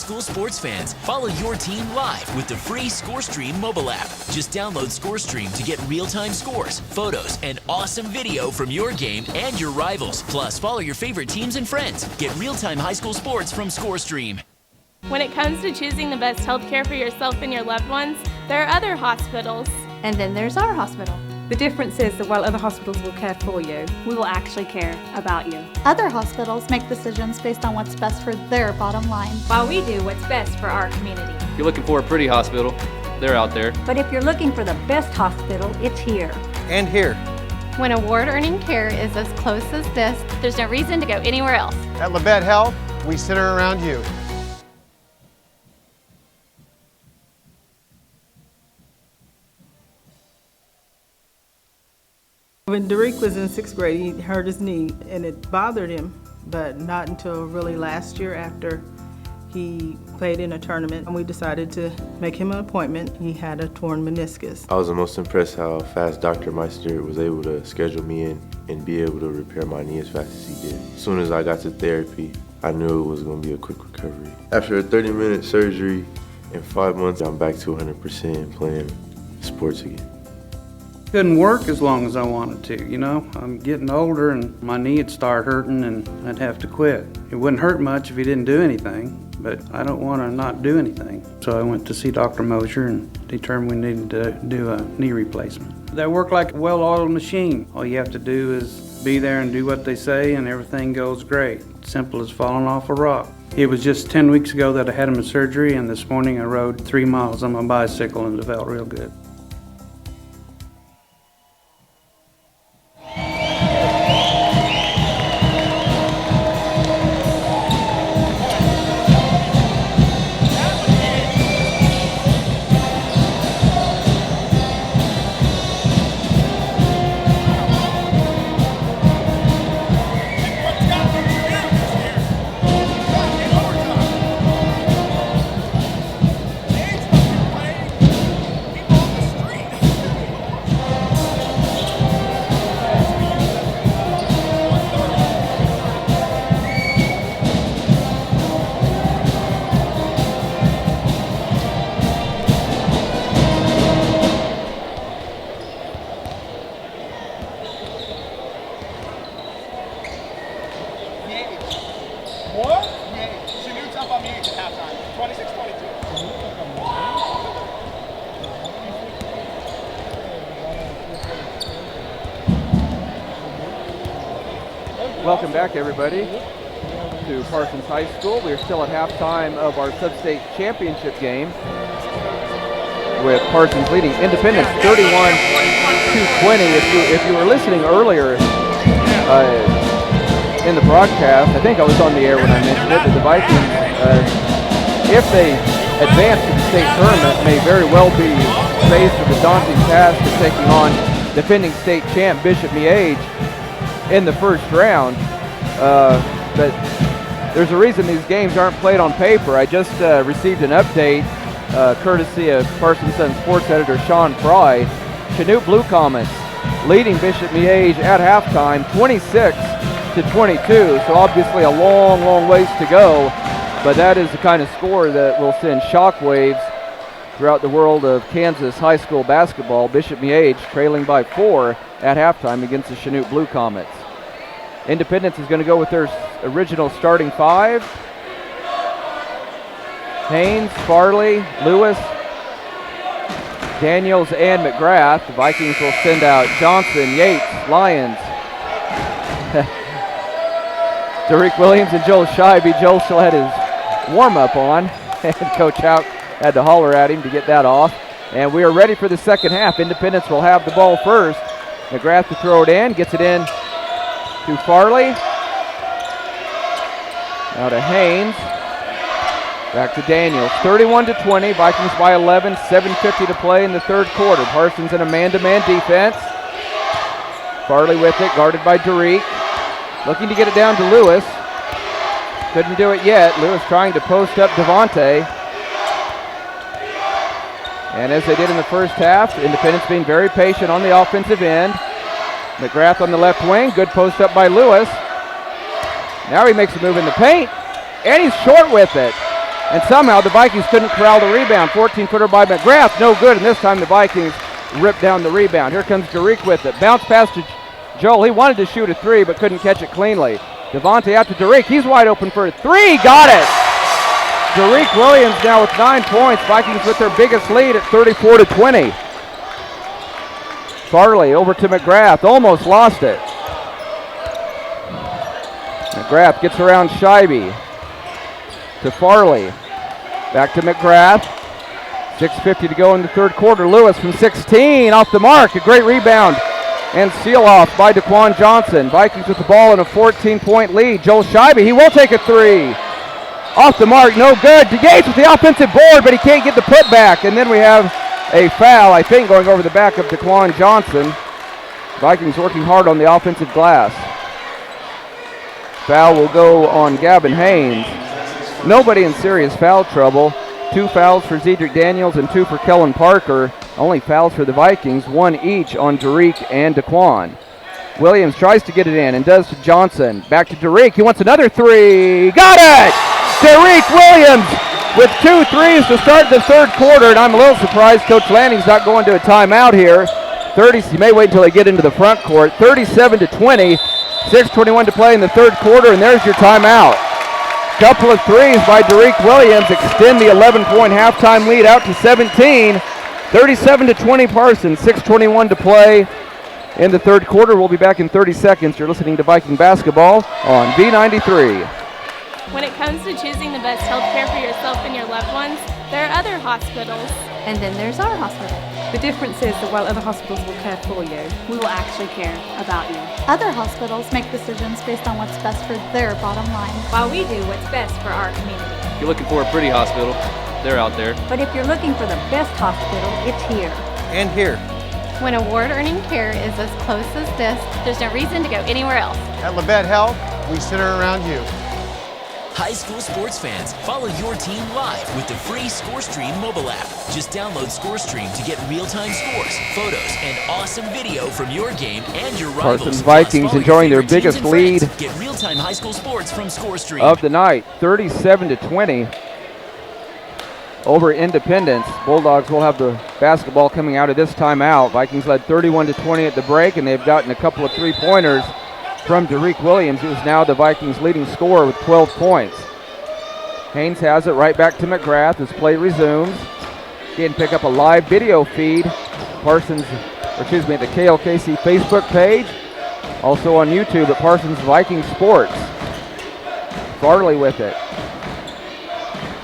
school sports fans, follow your team live with the free ScoreStream mobile app. Just download ScoreStream to get real-time scores, photos, and awesome video from your game and your rivals. Plus, follow your favorite teams and friends. Get real-time high school sports from ScoreStream. When it comes to choosing the best health care for yourself and your loved ones, there are other hospitals. And then there's our hospital. The difference is that while other hospitals will care for you, we will actually care about you. Other hospitals make decisions based on what's best for their bottom line. While we do what's best for our community. If you're looking for a pretty hospital, they're out there. But if you're looking for the best hospital, it's here. And here. When award-earning care is as close as this, there's no reason to go anywhere else. At Labette Health, we center around you. When Derek was in 6th grade, he hurt his knee, and it bothered him, but not until really last year after he played in a tournament, and we decided to make him an appointment. He had a torn meniscus. I was the most impressed how fast Dr. Meister was able to schedule me in and be able to repair my knee as fast as he did. As soon as I got to therapy, I knew it was going to be a quick recovery. After a 30-minute surgery, in 5 months, I'm back to 100% playing sports again. Couldn't work as long as I wanted to, you know. I'm getting older and my knee would start hurting and I'd have to quit. It wouldn't hurt much if he didn't do anything, but I don't want to not do anything. So I went to see Dr. Mosier and determined we needed to do a knee replacement. They work like a well-oiled machine. All you have to do is be there and do what they say and everything goes great. Simple as falling off a rock. It was just 10 weeks ago that I had him a surgery, and this morning I rode 3 miles on my bicycle and it felt real good. Welcome back, everybody, to Parsons High School. We're still at halftime of our sub-state championship game with Parsons leading Independence 31-20. If you were listening earlier in the broadcast, I think I was on the air when I mentioned it, that the Vikings, if they advance to the state tournament, may very well be faced with the daunting task of taking on defending state champ Bishop Miege in the first round. But there's a reason these games aren't played on paper. I just received an update courtesy of Parsons Sun sports editor Sean Fry. Chanute Blue Comets leading Bishop Miege at halftime 26-22. So obviously a long ways to go, but that is the kind of score that will send shockwaves throughout the world of Kansas high school basketball. Bishop Miege trailing by 4 at halftime against the Chanute Blue Comets. Independence is going to go with their original starting 5. Haynes, Farley, Lewis, Daniels, and McGrath. The Vikings will send out Johnson, Yates, Lyons, Derek Williams, and Joel Scheibe. Joel still had his warm-up on, and Coach Houck had to holler at him to get that off. And we are ready for the second half. Independence will have the ball first. McGrath to throw it in, gets it in to Farley. Now to Haynes. Back to Daniels. 31-20. Vikings by 11. 7:50 to play in the third quarter. Parsons in a man-to-man defense. Farley with it, guarded by Derek. Looking to get it down to Lewis. Couldn't do it yet. Lewis trying to post up Devontae. And as they did in the first half, Independence being very patient on the offensive end. McGrath on the left wing, good post up by Lewis. Now he makes a move in the paint, and he's short with it. And somehow the Vikings couldn't corral the rebound. 14-footer by McGrath, no good, and this time the Vikings ripped down the rebound. Here comes Derek with it. Bounce pass to Joel. He wanted to shoot a three, but couldn't catch it cleanly. Devontae out to Derek. He's wide open for a three. Got it! Derek Williams now with 9 points. Vikings with their biggest lead at 34-20. Farley over to McGrath. Almost lost it. McGrath gets around Scheibe. To Farley. Back to McGrath. 6:50 to go in the third quarter. Lewis from 16 off the mark. A great rebound and seal off by Daquan Johnson. Vikings with the ball in a 14-point lead. Joel Scheibe, he will take a three. Off the mark, no good. DeGates with the offensive board, but he can't get the putback. And then we have a foul, I think, going over the back of Daquan Johnson. Vikings working hard on the offensive glass. Foul will go on Gavin Haynes. Nobody in serious foul trouble. 2 fouls for Zedric Daniels and 2 for Kellen Parker. Only fouls for the Vikings, 1 each on Derek and Daquan. Williams tries to get it in and does to Johnson. Back to Derek. He wants another three. Got it! Derek Williams with 2 threes to start the third quarter, and I'm a little surprised Coach Lanning's not going to a timeout here. He may wait until they get into the front court. 37-20. 6:21 to play in the third quarter, and there's your timeout. Couple of threes by Derek Williams extend the 11-point halftime lead out to 17. 37-20 Parsons. 6:21 to play in the third quarter. We'll be back in 30 seconds. You're listening to Viking Basketball on V93. When it comes to choosing the best health care for yourself and your loved ones, there are other hospitals. And then there's our hospital. The difference is that while other hospitals will care for you, We will actually care about you. Other hospitals make decisions based on what's best for their bottom line. While we do what's best for our community. If you're looking for a pretty hospital, they're out there. But if you're looking for the best hospital, it's here. And here. When award-earning care is as close as this, there's no reason to go anywhere else. At Labette Health, we center around you. High school sports fans, follow your team live with the free ScoreStream mobile app. Just download ScoreStream to get real-time scores, photos, and awesome video from your game and your rivals. Parsons Vikings Plus, enjoying their favorite teams biggest and lead friends. Get real-time high school sports from ScoreStream. of the night, 37-20 over Independence. Bulldogs will have the basketball coming out of this timeout. Vikings led 31-20 at the break, and they've gotten a couple of three-pointers from Derek Williams, who is now the Vikings' leading scorer with 12 points. Haynes has it right back to McGrath as play resumes. Again, pick up a live video feed. The KLKC Facebook page. Also on YouTube at Parsons Viking Sports. Farley with it.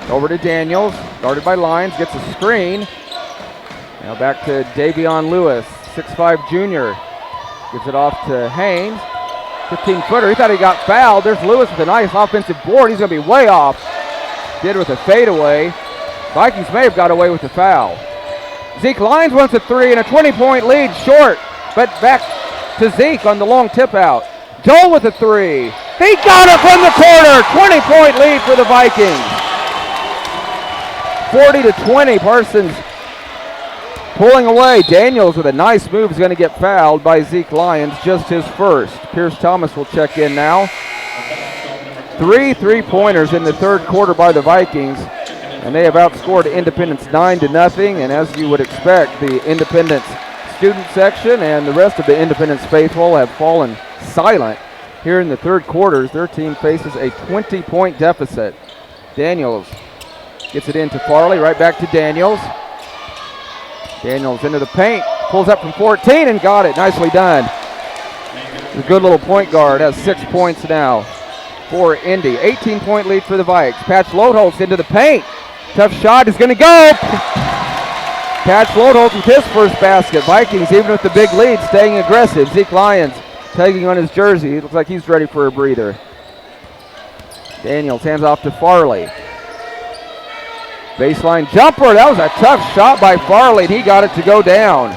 Over to Daniels, guarded by Lyons, gets a screen. Now back to Davion Lewis, 6'5 junior. Gives it off to Haynes. 15-footer, he thought he got fouled. There's Lewis with a nice offensive board. He's going to be way off. Did with a fadeaway. Vikings may have got away with the foul. Zeke Lyons wants a three and a 20-point lead, short, but back to Zeke on the long tip out. Joel with a three. He got it from the corner. 20-point lead for the Vikings. 40-20, Parsons pulling away. Daniels with a nice move is going to get fouled by Zeke Lyons, just his first. Pierce Thomas will check in now. 3 3-pointers in the third quarter by the Vikings, and they have outscored Independence 9-0. And as you would expect, the Independence student section and the rest of the Independence faithful have fallen silent here in the third quarters. Their team faces a 20-point deficit. Daniels gets it into Farley, right back to Daniels. Daniels into the paint, pulls up from 14 and got it. Nicely done. A good little point guard, has 6 points now for Indy. 18-point lead for the Vikes. Patch Lodeholtz into the paint. Tough shot is going to go. Patch Lodeholtz with his first basket. Vikings, even with the big lead, staying aggressive. Zeke Lyons tagging on his jersey. It looks like he's ready for a breather. Daniels hands off to Farley. Baseline jumper. That was a tough shot by Farley, and he got it to go down.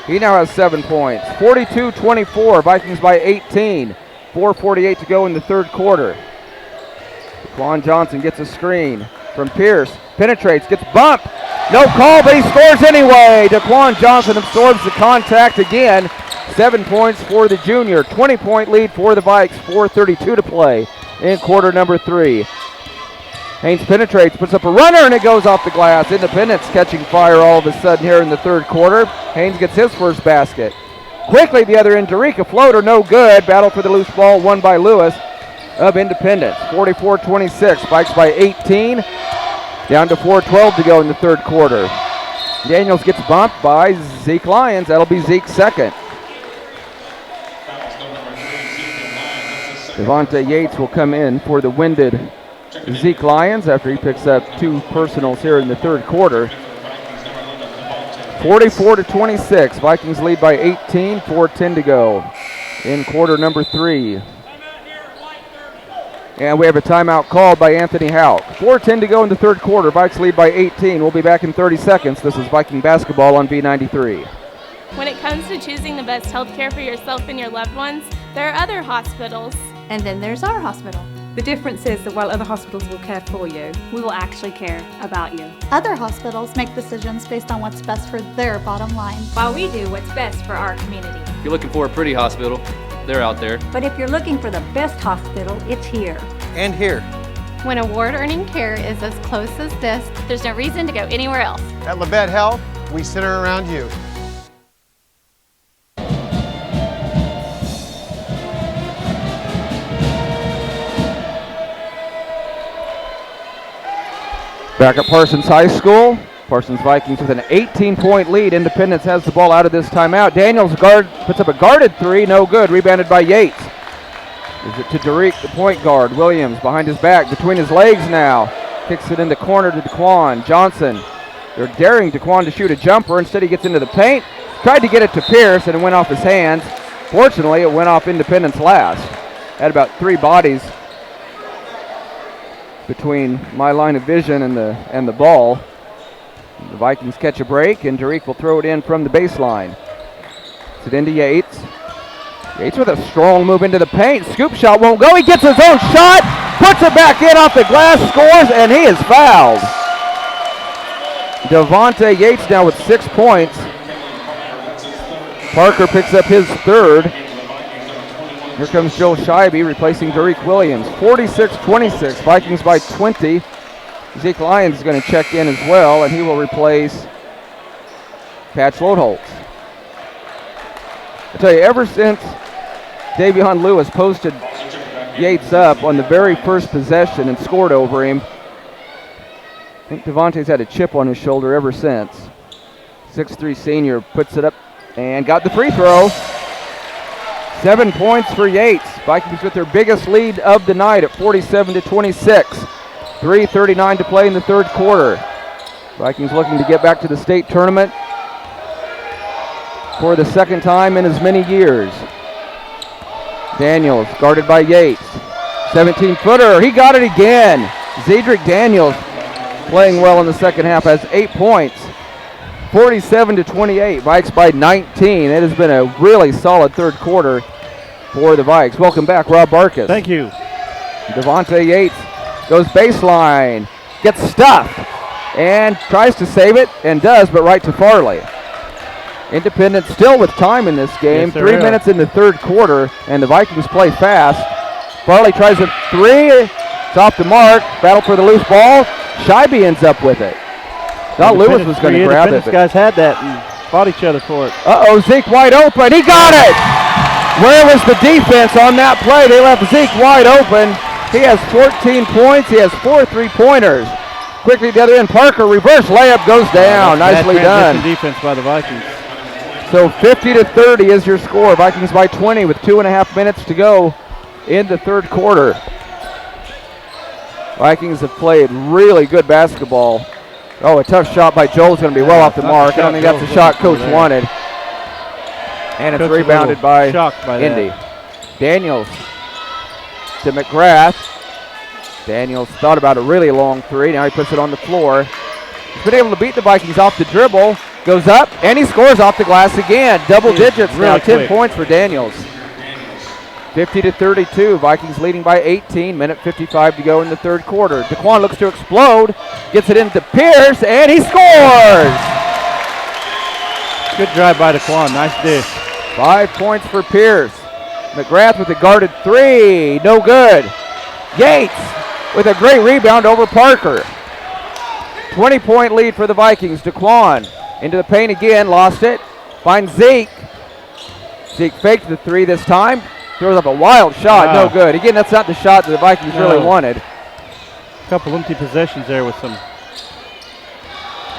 He now has 7 points. 42-24. Vikings by 18. 4:48 to go in the third quarter. Daquan Johnson gets a screen from Pierce. Penetrates, gets bumped. No call, but he scores anyway. Daquan Johnson absorbs the contact again. 7 points for the junior. 20-point lead for the Vikes. 4:32 to play in quarter number 3. Haynes penetrates, puts up a runner, and it goes off the glass. Independence catching fire all of a sudden here in the third quarter. Haynes gets his first basket. Quickly the other end, Derek, a floater, no good. Battle for the loose ball, won by Lewis of Independence. 44-26, Vikes by 18. Down to 4:12 to go in the third quarter. Daniels gets bumped by Zeke Lyons. That'll be Zeke's second. Devontae Yates will come in for the winded Zeke Lyons after he picks up 2 personals here in the third quarter. 44-26, Vikings lead by 18, 4:10 to go in quarter number 3. And we have a timeout called by Anthony Houck. 4:10 to go in the third quarter, Vikes lead by 18. We'll be back in 30 seconds. This is Viking basketball on V93. When it comes to choosing the best health care for yourself and your loved ones, there are other hospitals. And then there's our hospital. The difference is that while other hospitals will care for you, we will actually care about you. Other hospitals make decisions based on what's best for their bottom line, while we do what's best for our community. If you're looking for a pretty hospital, they're out there. But if you're looking for the best hospital, it's here. And here. When award-earning care is as close as this, there's no reason to go anywhere else. At Labette Health, we center around you. Back at Parsons High School. Parsons Vikings with an 18-point lead. Independence has the ball out of this timeout. Daniels puts up a guarded 3, no good. Rebounded by Yates. Gives it to Derek, the point guard. Williams behind his back, between his legs now. Kicks it in the corner to Daquan Johnson. They're daring Daquan to shoot a jumper. Instead he gets into the paint. Tried to get it to Pierce and it went off his hands. Fortunately, it went off Independence last. Had about 3 bodies between my line of vision and the ball. The Vikings catch a break, and Derek will throw it in from the baseline. It's it into Yates. Yates with a strong move into the paint. Scoop shot won't go. He gets his own shot, puts it back in off the glass, scores, and he is fouled. Devontae Yates now with 6 points. Parker picks up his third. Here comes Joe Scheibe replacing Derek Williams. 46-26, Vikings by 20. Zeke Lyons is going to check in as well, and he will replace Patch Lodholtz. I tell you, ever since Davion Lewis posted Yates up on the very first possession and scored over him, I think Devontae's had a chip on his shoulder ever since. 6'3" senior puts it up and got the free throw. 7 points for Yates. Vikings with their biggest lead of the night at 47-26. 3:39 to play in the third quarter. Vikings looking to get back to the state tournament for the second time in as many years. Daniels guarded by Yates. 17-footer, he got it again. Zedric Daniels playing well in the second half, has 8 points. 47-28, Vikes by 19. It has been a really solid third quarter for the Vikes. Welcome back, Rob Barkas. Thank you. Devontae Yates goes baseline, gets stuffed, and tries to save it, and does, but right to Farley. Independence still with time in this game. Yes, 3 minutes in the third quarter, and the Vikings play fast. Farley tries a 3. It's off the mark. Battle for the loose ball. Scheibe ends up with it. Thought Lewis was going to grab it. Guys had that and fought each other for it. Uh-oh, Zeke wide open. He got it! Where was the defense on that play? They left Zeke wide open. He has 14 points. He has 4 3-pointers. Quickly the other end, Parker, reverse layup goes down. Nicely done. Defense by the Vikings. So 50-30 is your score. Vikings by 20 with 2.5 minutes to go in the third quarter. Vikings have played really good basketball. Oh, a tough shot by Joel's going to be well off the mark. I don't think that's the shot Coach wanted. And it's rebounded by Indy. Daniels to McGrath. Daniels thought about a really long 3. Now he puts it on the floor. He's been able to beat the Vikings off the dribble. Goes up, and he scores off the glass again. Double digits now, 10 points for Daniels. 50-32, Vikings leading by 18, minute 55 to go in the third quarter. Daquan looks to explode, gets it into Pierce, and he scores! Good drive by Daquan, nice dish. 5 points for Pierce. McGrath with a guarded 3, no good. Yates with a great rebound over Parker. 20-point lead for the Vikings. DeQuan into the paint again, lost it. Finds Zeke. Zeke faked the three this time. Throws up a wild shot, no good. Again, that's not the shot that the Vikings really wanted. A couple empty possessions there with some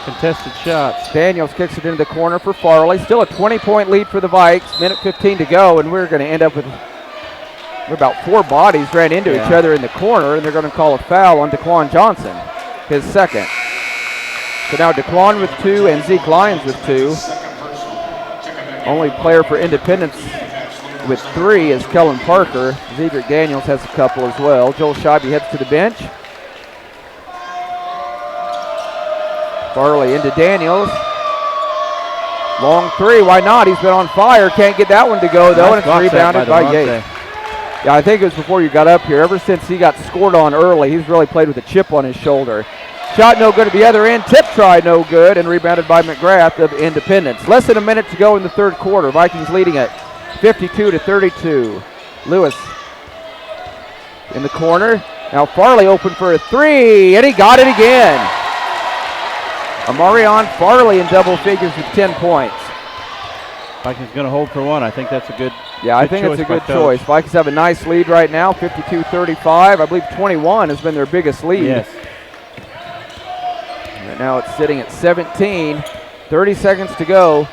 contested shots. Daniels kicks it into the corner for Farley. Still a 20-point lead for the Vikes. Minute 15 to go, and we're going to end up with about 4 bodies ran into each other in the corner, and they're going to call a foul on DeQuan Johnson, his second. So now DeQuan with 2 and Zeke Lyons with 2. Only player for Independence with 3 is Kellen Parker. Zedrick Daniels has a couple as well. Joel Scheibe heads to the bench. Farley into Daniels. Long 3, why not? He's been on fire. Can't get that one to go though, and it's rebounded by Yates. Yeah, I think it was before you got up here. Ever since he got scored on early, he's really played with a chip on his shoulder. Shot no good at the other end. Tip try no good, and rebounded by McGrath of Independence. Less than a minute to go in the third quarter. Vikings leading it 52-32. Lewis in the corner. Now Farley open for a 3, and he got it again. Amarion Farley in double figures with 10 points. Vikings going to hold for 1. I think that's a good I think it's a good choice. Vikings have a nice lead right now, 52-35. I believe 21 has been their biggest lead. Yes. Right now it's sitting at 17. 30 seconds to go.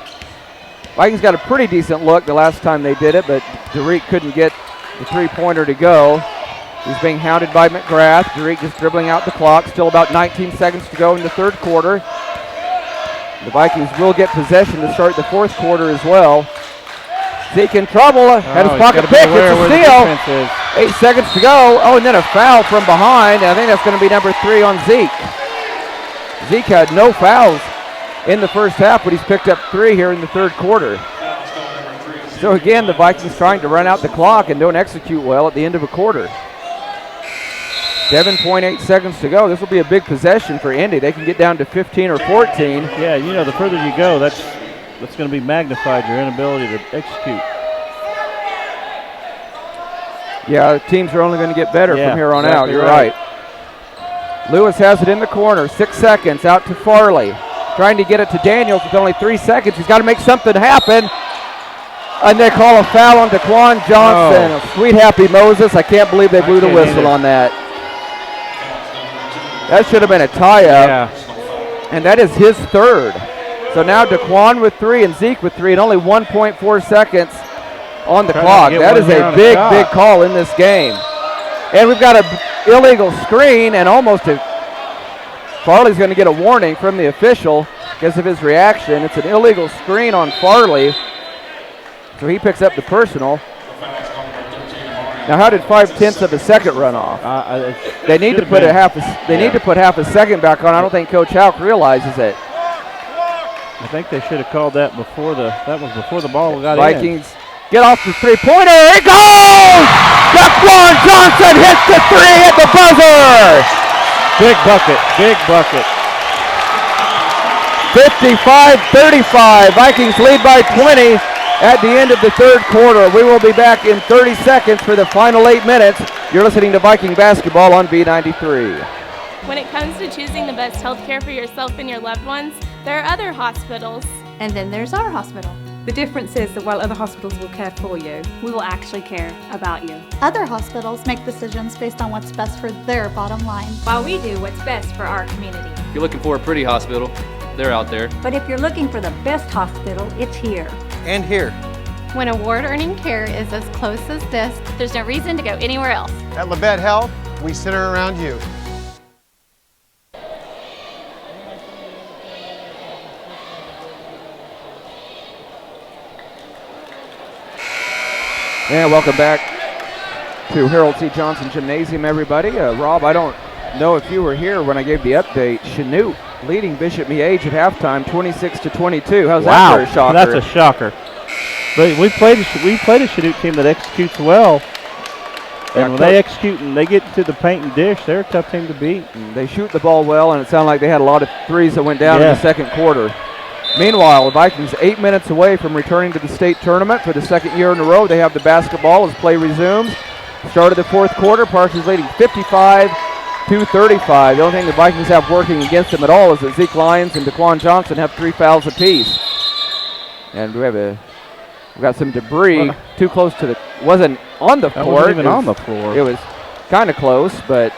Vikings got a pretty decent look the last time they did it, but Derek couldn't get the three-pointer to go. He's being hounded by McGrath. Derek just dribbling out the clock. Still about 19 seconds to go in the third quarter. The Vikings will get possession to start the fourth quarter as well. Zeke in trouble. Had his pocket pick. It's a steal. 8 seconds to go. Oh, and then a foul from behind. I think that's going to be number 3 on Zeke. Zeke had no fouls in the first half, but he's picked up 3 here in the third quarter. So again, the Vikings trying to run out the clock and don't execute well at the end of a quarter. 7.8 seconds to go. This will be a big possession for Indy. They can get down to 15 or 14. Yeah, you know, the further you go, that's going to be magnified, your inability to execute. Yeah, teams are only going to get better from here on out. You're right. Lewis has it in the corner. 6 seconds out to Farley. Trying to get it to Daniels with only 3 seconds. He's got to make something happen. And they call a foul on DeQuan Johnson. Oh. Sweet happy Moses. I can't believe they blew the whistle on that. That should have been a tie-up. Yeah. And that is his third. So now DeQuan with 3 and Zeke with 3 and only 1.4 seconds on the clock. That is a big, big call in this game. And we've got an illegal screen and almost a Farley's going to get a warning from the official because of his reaction. It's an illegal screen on Farley. So he picks up the personal. Now, how did 5/10 of a second run off? They need to put need to put half a second back on. I don't think Coach Houck realizes it. I think they should have called that before the ball got in. Vikings get off the three-pointer. It goes! DeQuan Johnson hits the 3 at the buzzer. Big bucket, big bucket. 55-35. Vikings lead by 20. At the end of the third quarter. We will be back in 30 seconds for the final 8 minutes. You're listening to Viking basketball on B93. When it comes to choosing the best health care for yourself and your loved ones, there are other hospitals. And then there's our hospital. The difference is that while other hospitals will care for you, we will actually care about you. Other hospitals make decisions based on what's best for their bottom line, while we do what's best for our community. If you're looking for a pretty hospital, they're out there. But if you're looking for the best hospital, it's here. And here. When award-earning care is as close as this, there's no reason to go anywhere else. At Labette Health, we center around you. And welcome back to Harold C. Johnson Gymnasium, everybody. Rob, I don't know if you were here when I gave the update. Chanute leading Bishop Miege at halftime, 26-22. How's that for a shocker? That's a shocker. But we played a Chanute team that executes well. And when they execute and they get to the paint and dish, they're a tough team to beat. They shoot the ball well, and it sounded like they had a lot of threes that went down in the second quarter. Meanwhile, the Vikings 8 minutes away from returning to the state tournament for the second year in a row. They have the basketball as play resumes. Start of the fourth quarter, Parsons leading 55-32. 2:35. The only thing the Vikings have working against them at all is that Zeke Lyons and Daquan Johnson have 3 fouls apiece. And we've got some debris too close to the, wasn't on the court. Wasn't even on the floor. It was kind of close, but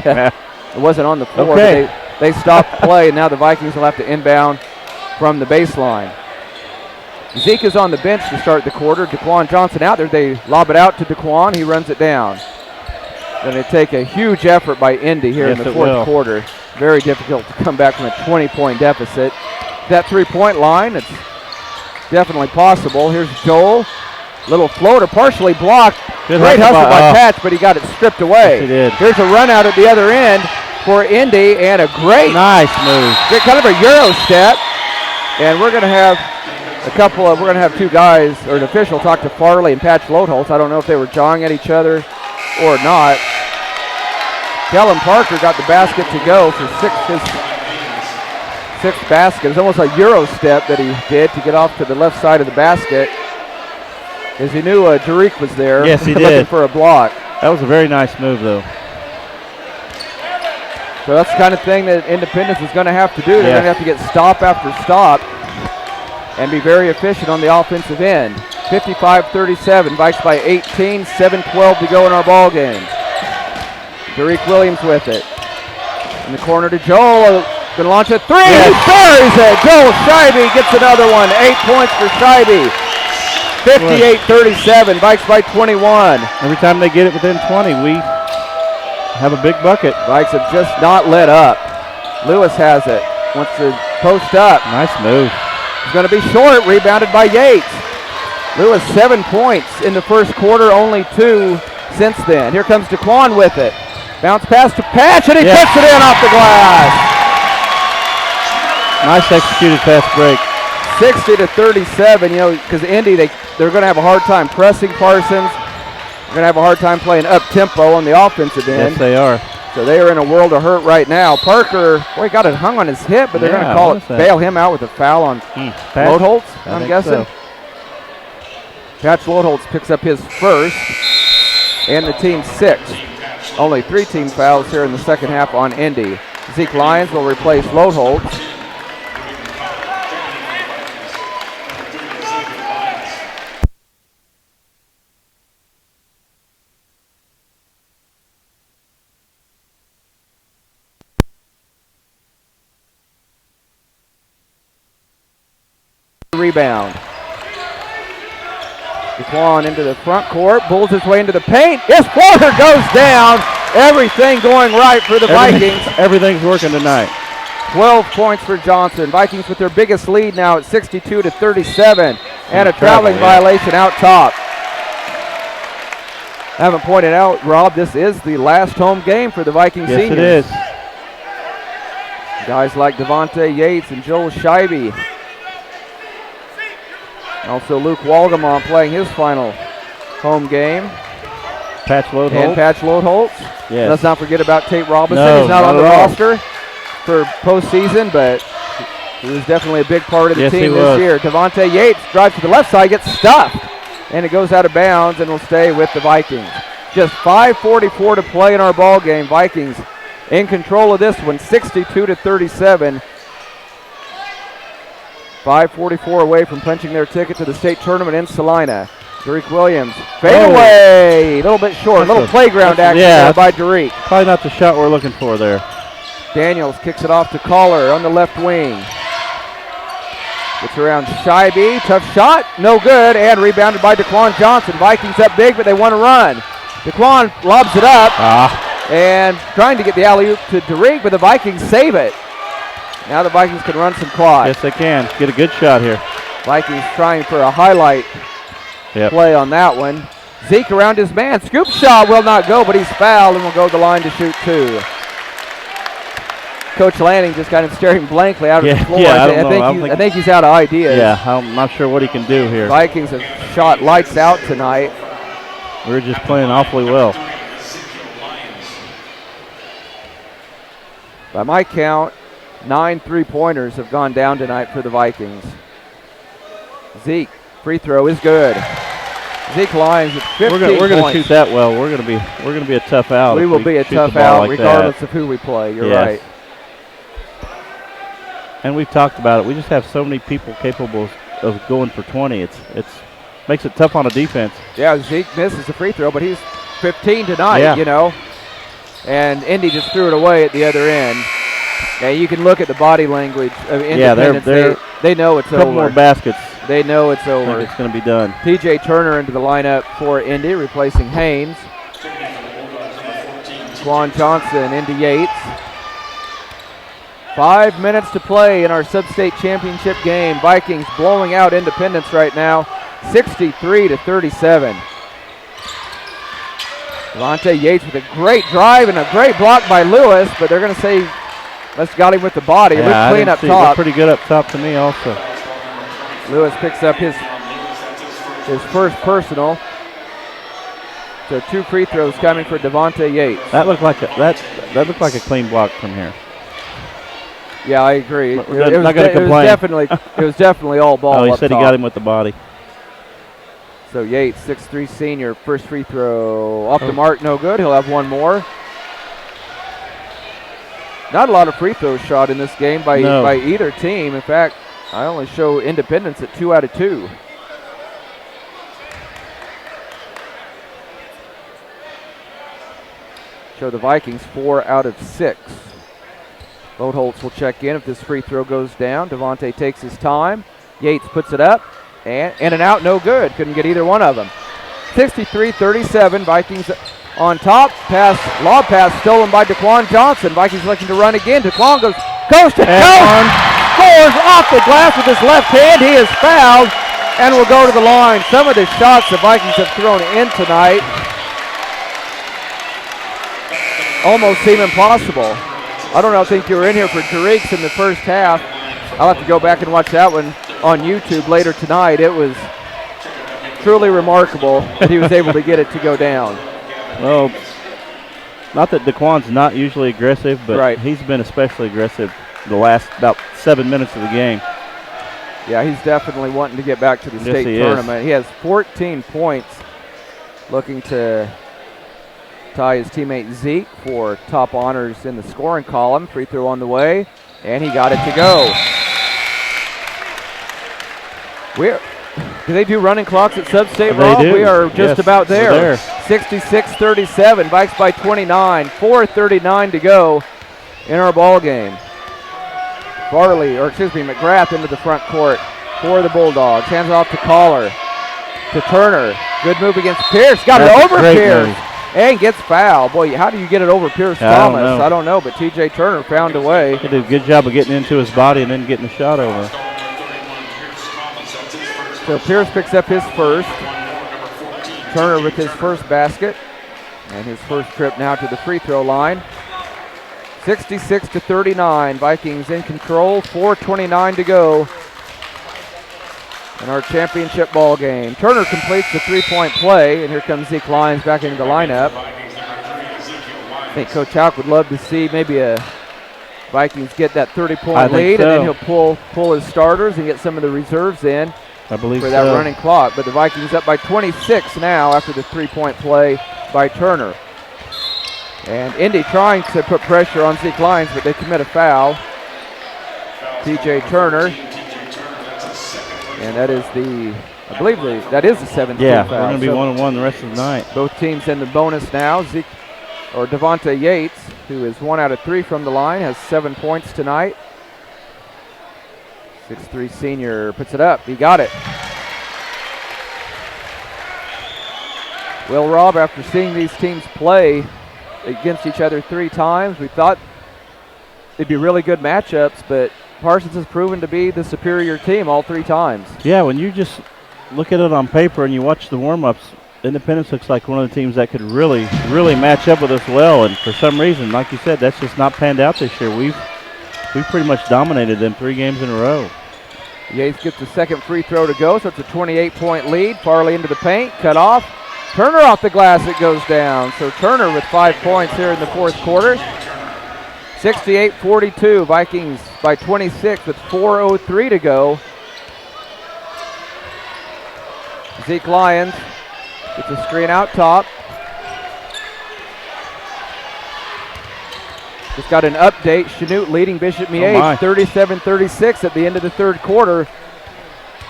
it wasn't on the floor. Okay. But they stopped play, and now the Vikings will have to inbound from the baseline. Zeke is on the bench to start the quarter. Daquan Johnson out there. They lob it out to Daquan. He runs it down. Going to take a huge effort by Indy here in the fourth quarter. Very difficult to come back from a 20-point deficit. That three-point line, it's definitely possible. Here's Joel. Little floater, partially blocked. Great hustle by Patch, but he got it stripped away. Yes, he did. Here's a run out at the other end for Indy, and a great, nice move. Kind of a Euro step. And we're going to have we're going to have two guys, or an official, talk to Farley and Patch Loadholtz. I don't know if they were jawing at each other or not. Kellen Parker got the basket to go for his sixth basket. It's almost a Euro step that he did to get off to the left side of the basket, as he knew Derek was there. Yes, he looking did. for a block. That was a very nice move, though. So that's the kind of thing that Independence is going to have to do. They're going to have to get stop after stop and be very efficient on the offensive end. 55-37, Vikes by 18, 7:12 to go in our ball game. Derek Williams with it. In the corner to Joel. Going to launch a three. He buries it. Joel Scheibe gets another one. 8 points for Scheibe. 58-37, Vikes by 21. Every time they get it within 20, we have a big bucket. Vikes have just not let up. Lewis has it. Wants to post up. Nice move. He's going to be short. Rebounded by Yates. Lewis 7 points in the first quarter, only 2 since then. Here comes Daquan with it. Bounce pass to Patch, and he puts it in off the glass. Nice executed fast break. 60-37, because Indy, they're going to have a hard time pressing Parsons. They're going to have a hard time playing up-tempo on the offensive end. Yes, they are. So they are in a world of hurt right now. Parker, he got it hung on his hip, but they're going to bail him out with a foul on Loadholtz, I'm guessing. So. Patch Loadholtz picks up his first and the team's 6th. Only 3 team fouls here in the second half on Indy. Zeke Lyons will replace Loadholtz. Rebound. Daquan into the front court, bulls his way into the paint. His floater goes down. Everything going right for the Vikings. Everything's working tonight. 12 points for Johnson. Vikings with their biggest lead now at 62-37, and a traveling violation out top. I haven't pointed out, Rob, this is the last home game for the Viking seniors. Yes, it is. Guys like Devontae Yates and Joel Scheibe. Also Luke Walgamont playing his final home game. Patch Loadholtz. And Patch Loadholtz. Yes. Let's not forget about Tate Robinson. No, he's not on the at all. roster for postseason, but he was definitely a big part of the Yes, team he this was. year. Devontae Yates drives to the left side, gets stuffed, and it goes out of bounds and will stay with the Vikings. Just 5:44 to play in our ball game. Vikings in control of this one, 62-37. 5:44 away from punching their ticket to the state tournament in Salina. Derek Williams, fade away, a little bit short, little playground action there by Derek. Probably not the shot we're looking for there. Daniels kicks it off to Collar on the left wing. Gets around Scheibe, tough shot, no good, and rebounded by Daquan Johnson. Vikings up big, but they want to run. Daquan lobs it up, and trying to get the alley-oop to Derek, but the Vikings save it. Now the Vikings can run some clock. Yes, they can. Get a good shot here. Vikings trying for a highlight play on that one. Zeke around his man. Scoop shot will not go, but he's fouled and will go to the line to shoot 2. Coach Lanning just kind of staring blankly out at the floor. I think he's out of ideas. Yeah, I'm not sure what he can do here. Vikings have shot lights out tonight. We're just playing awfully well. By my count, 9 3-pointers have gone down tonight for the Vikings. Zeke, free throw is good. Zeke Lyons with 15 We're going to points. shoot that well. We're going to be a tough out. We if will be a shoot tough the ball out like regardless that. of who we play. You're Yes. right. And we've talked about it. We just have so many people capable of going for 20. It's makes it tough on a defense. Yeah, Zeke misses the free throw, but he's 15 tonight, Yeah. you know. And Indy just threw it away at the other end. Yeah, you can look at the body language of Independence. They know it's a couple over. more baskets. They know it's I over. think it's going to be done. TJ Turner into the lineup for Indy, replacing Haynes. Quan Johnson into Yates. 5 minutes to play in our sub-state championship game. Vikings blowing out Independence right now, 63-37. Devontae Yates with a great drive and a great block by Lewis, but they're going to say, let's got him with the body. Yeah, Looked clean up top. Pretty good up top to me also. Lewis picks up his first personal. So 2 free throws coming for Devontae Yates. That looked like a clean block from here. Yeah, I agree. It was not going to complain. It was definitely all ball. Oh, he up said top. he got him with the body. So Yates, 6'3" senior, first free throw off the mark, no good. He'll have one more. Not a lot of free throws shot in this game by either team. In fact, I only show Independence at 2 out of 2. Show the Vikings 4 out of 6. Boatholtz will check in if this free throw goes down. Devontae takes his time. Yates puts it up. And in and out, no good. Couldn't get either one of them. 63-37, Vikings on top. Lob pass stolen by Daquan Johnson. Vikings looking to run again. Daquan goes coast to coast. Scores off the glass with his left hand. He is fouled and will go to the line. Some of the shots the Vikings have thrown in tonight almost seem impossible. I don't think you were in here for Tariq's in the first half. I'll have to go back and watch that one on YouTube later tonight. It was truly remarkable that he was able to get it to go down. Well, not that Daquan's not usually aggressive, but he's been especially aggressive the last about 7 minutes of the game. Yeah, he's definitely wanting to get back to the state tournament. He has 14 points, looking to tie his teammate Zeke for top honors in the scoring column. Free throw on the way, and he got it to go. Do they do running clocks at Sub-State, Rob? Do. We are just about there. We're there. 66-37, Vikes by 29, 4:39 to go in our ball game. McGrath into the front court for the Bulldogs. Hands off to Collar, to Turner. Good move against Pierce. Got it over Pierce. Move. And gets fouled. Boy, how do you get it over Pierce Thomas? I don't know, but TJ Turner found a way. He did a good job of getting into his body and then getting the shot over. So Pierce picks up his first. Turner with his first basket. And his first trip now to the free throw line. 66-39. Vikings in control. 4:29 to go in our championship ball game. Turner completes the three-point play, and here comes Zeke Lyons back into the lineup. I think Coach Houck would love to see maybe a Vikings get that 30-point lead, and then he'll pull his starters and get some of the reserves in. I believe for that running clock. But the Vikings up by 26 now after the three-point play by Turner. And Indy trying to put pressure on Zeke Lyons, but they commit a foul. TJ Turner. And that is that is the 17th foul. Yeah, we're going to be 1-1 the rest of the night. Both teams in the bonus now. Devontae Yates, who is 1 out of 3 from the line, has 7 points tonight. 6'3" senior puts it up. He got it. Well, Rob, after seeing these teams play against each other 3 times, we thought it'd be really good matchups, but Parsons has proven to be the superior team all 3 times. Yeah, when you just look at it on paper and you watch the warm-ups, Independence looks like one of the teams that could really, really match up with us well, and for some reason, like you said, that's just not panned out this year. We've pretty much dominated them 3 games in a row. Yates gets the second free throw to go, so it's a 28-point lead. Farley into the paint, cut off. Turner off the glass, it goes down. So Turner with 5 points here in the fourth quarter. 68-42, Vikings by 26 with 4:03 to go. Zeke Lyons It's a screen out top. Just got an update. Chanute leading Bishop Miege 37-36 at the end of the third quarter.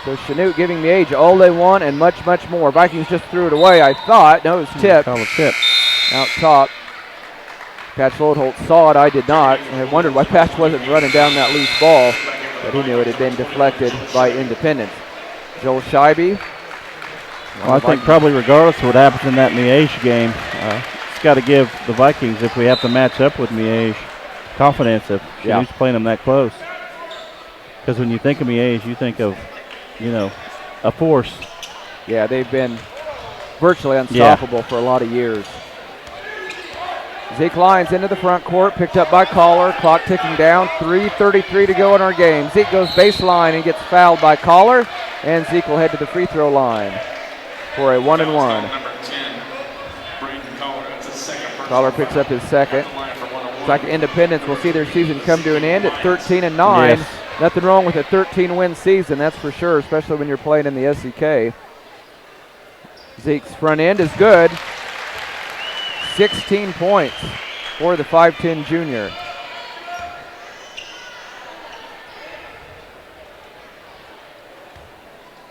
So Chanute giving Miege all they want and much, much more. Vikings just threw it away, I thought. No, it was tipped. Call a tip. Out top. Patch Lodeholt saw it. I did not. I wondered why Patch wasn't running down that loose ball, but he knew it had been deflected by Independence. Joel Scheibe. Well, I think probably regardless of what happens in that Miege game, it's got to give the Vikings, if we have to match up with Miege, confidence if Chanute's playing them that close. Because when you think of Miege, you think of, a force. Yeah, they've been virtually unstoppable for a lot of years. Zeke Lyons into the front court, picked up by Collar. Clock ticking down, 3:33 to go in our game. Zeke goes baseline and gets fouled by Collar, and Zeke will head to the free throw line for a 1-and-1. Collar picks up his second. It's like Independence will see their season come to an end at 13-9. Yes. Nothing wrong with a 13-win season, that's for sure, especially when you're playing in the SEK. Zeke's front end is good. 16 points for the 5'10 junior.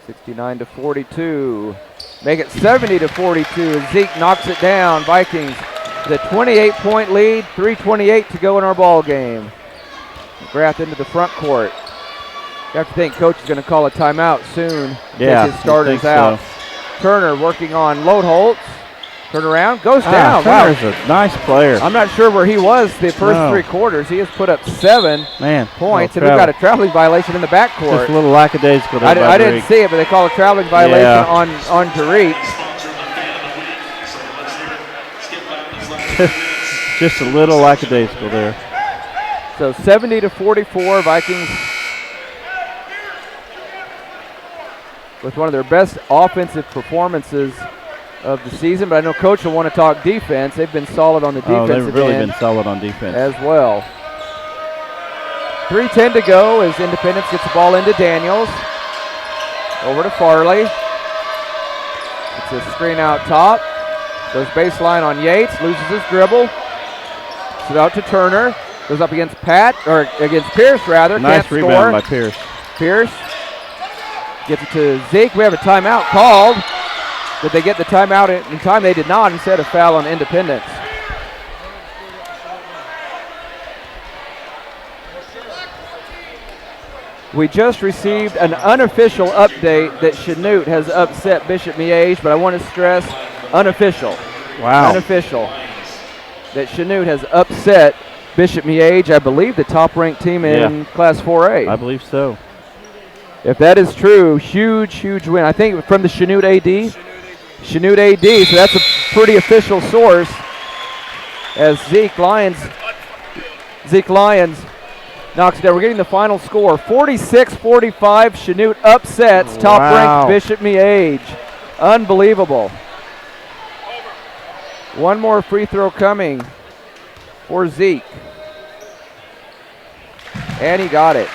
(69-42). Make it 70-42. Zeke knocks it down. Vikings the 28-point lead. 3:28 to go in our ball game. McGrath into the front court. You have to think coach is going to call a timeout soon. Yeah, take his starters out. So. Turner working on Lodeholt. Turn around, goes down. Turner's a nice player. I'm not sure where he was the first 3 quarters. He has put up 7 points, and we've got a traveling violation in the backcourt. Just a little lackadaisical. I didn't see it, but they call a traveling violation on Tariq. Just a little lackadaisical there. So 70-44, Vikings with one of their best offensive performances of the season, but I know coach will want to talk defense. They've been solid on the defensive end. They've really been solid on defense as well. 3:10 to go as Independence gets the ball into Daniels. Over to Farley. It's a screen out top. Goes baseline on Yates, loses his dribble. Puts it out to Turner. Goes up against against Pierce rather. Nice Can't rebound score. by Pierce. Pierce gets it to Zeke. We have a timeout called. Did they get the timeout in time? They did not. Instead, a foul on Independence. We just received an unofficial update that Chanute has upset Bishop Miege, but I want to stress unofficial. Wow. Unofficial. That Chanute has upset Bishop Miege, I believe the top-ranked team in Class 4A. I believe so. If that is true, huge, huge win. I think from the Chanute AD. Chanute AD, so that's a pretty official source as Zeke Lyons knocks it down. We're getting the final score, 46-45. Chanute upsets top-ranked Bishop Miege. Unbelievable. One more free throw coming for Zeke. And he got it.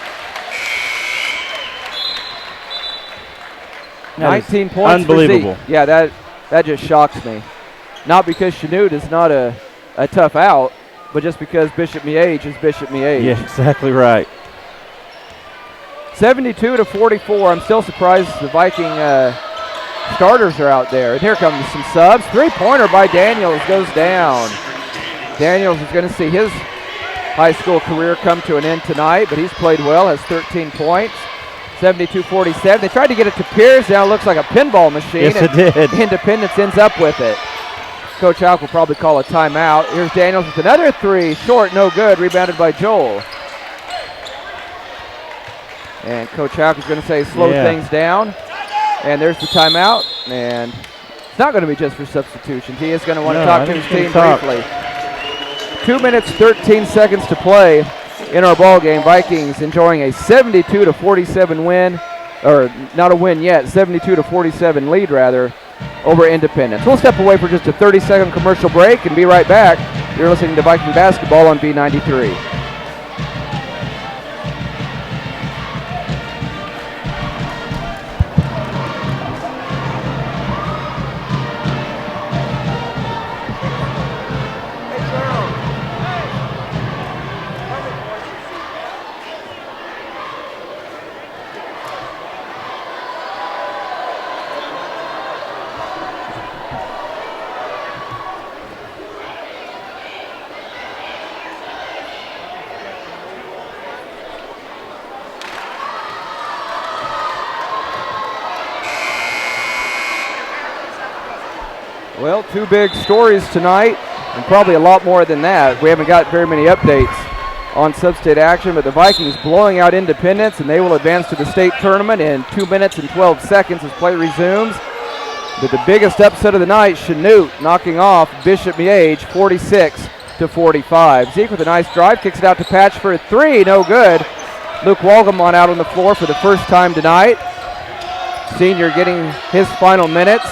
19 points unbelievable. For Zeke. Yeah, that just shocks me. Not because Chanute is not a tough out, but just because Bishop Miege is Bishop Miege. Yeah, exactly right. 72-44. I'm still surprised the Viking starters are out there. And here comes some subs. Three-pointer by Daniels goes down. Daniels is going to see his high school career come to an end tonight, but he's played well, has 13 points. 72-47. They tried to get it to Pierce. Now it looks like a pinball machine. Yes, it did. Independence ends up with it. Coach Houck will probably call a timeout. Here's Daniels with another three. Short, no good. Rebounded by Joel. And Coach Houck is going to say slow things down. And there's the timeout. And it's not going to be just for substitutions. He is going to want to talk to his team briefly. 2 minutes, 13 seconds to play in our ball game. Vikings enjoying a 72-47 win, or not a win yet, 72-47 lead rather, over Independence. We'll step away for just a 30-second commercial break and be right back. You're listening to Viking Basketball on B93. Well, two big stories tonight, and probably a lot more than that. We haven't got very many updates on sub-state action, but the Vikings blowing out Independence, and they will advance to the state tournament in 2 minutes and 12 seconds as play resumes. But the biggest upset of the night, Chanute knocking off Bishop Miege 46-45. Zeke with a nice drive, kicks it out to Patch for a three, no good. Luke Walgamon out on the floor for the first time tonight. Senior getting his final minutes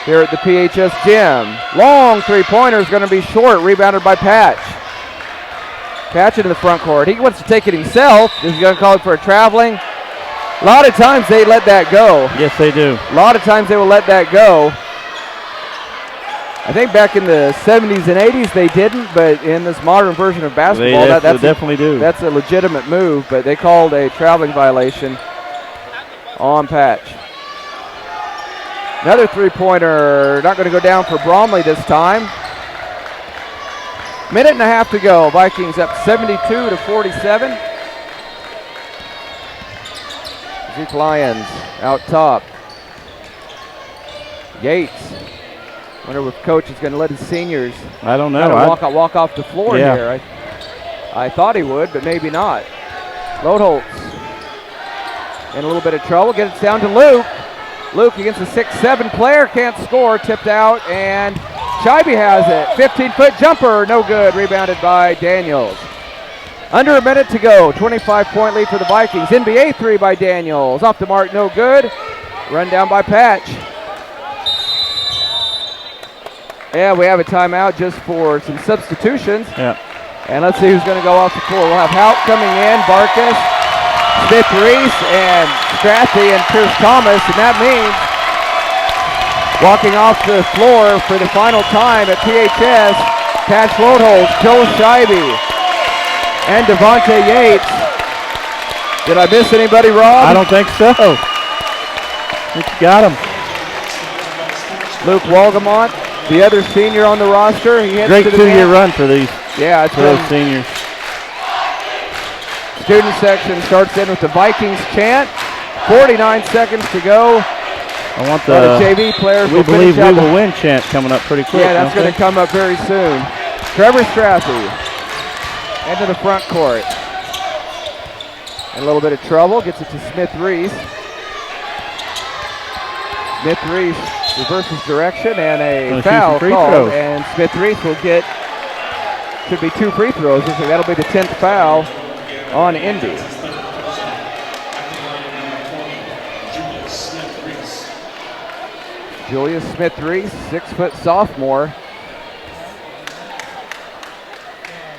here at the PHS gym. Long three-pointer is going to be short, rebounded by Patch. Patch into the front court. He wants to take it himself. Is he going to call it for a traveling? A lot of times they let that go. Yes, they do. A lot of times they will let that go. I think back in the 70s and 80s they didn't, but in this modern version of basketball, they definitely do. That's a legitimate move, but they called a traveling violation on Patch. Another three-pointer, not going to go down for Bromley this time. Minute and a half to go. Vikings up 72-47. Zeke Lyons out top. Yates. Wonder if coach is going to let his seniors I don't know. walk off the floor here. I thought he would, but maybe not. Lodeholtz in a little bit of trouble. Gets it down to Luke. Luke against a 6'7" player, can't score, tipped out, and Scheibe has it. 15-foot jumper, no good, rebounded by Daniels. Under a minute to go, 25-point lead for the Vikings. NBA three by Daniels, off the mark, no good. Run down by Patch. Yeah, we have a timeout just for some substitutions. Yeah. And let's see who's going to go off the floor. We'll have Houck coming in, Barkas, Smith Reese, and Strathy and Pierce Thomas, and that means walking off the floor for the final time at PHS, Patch Lodeholtz, Joe Scheibe, and Devontae Yates. Did I miss anybody, Rob? I don't think so. I think you got him. Luke Walgamont, the other senior on the roster. He hits Great to the two-year net. run for these. Yeah, it's for those seniors. Student section starts in with the Vikings chant. 49 seconds to go. I want the JV players. "We believe we will win" chant coming up pretty quick. Yeah, that's going to come up very soon. Trevor Strathy into the front court. In a little bit of trouble, gets it to Smith Reese. Smith Reese reverses direction and a foul called. And Smith Reese will get, should be 2 free throws. So that'll be the 10th foul on Indy. Julius Smith Reese, 6-foot sophomore.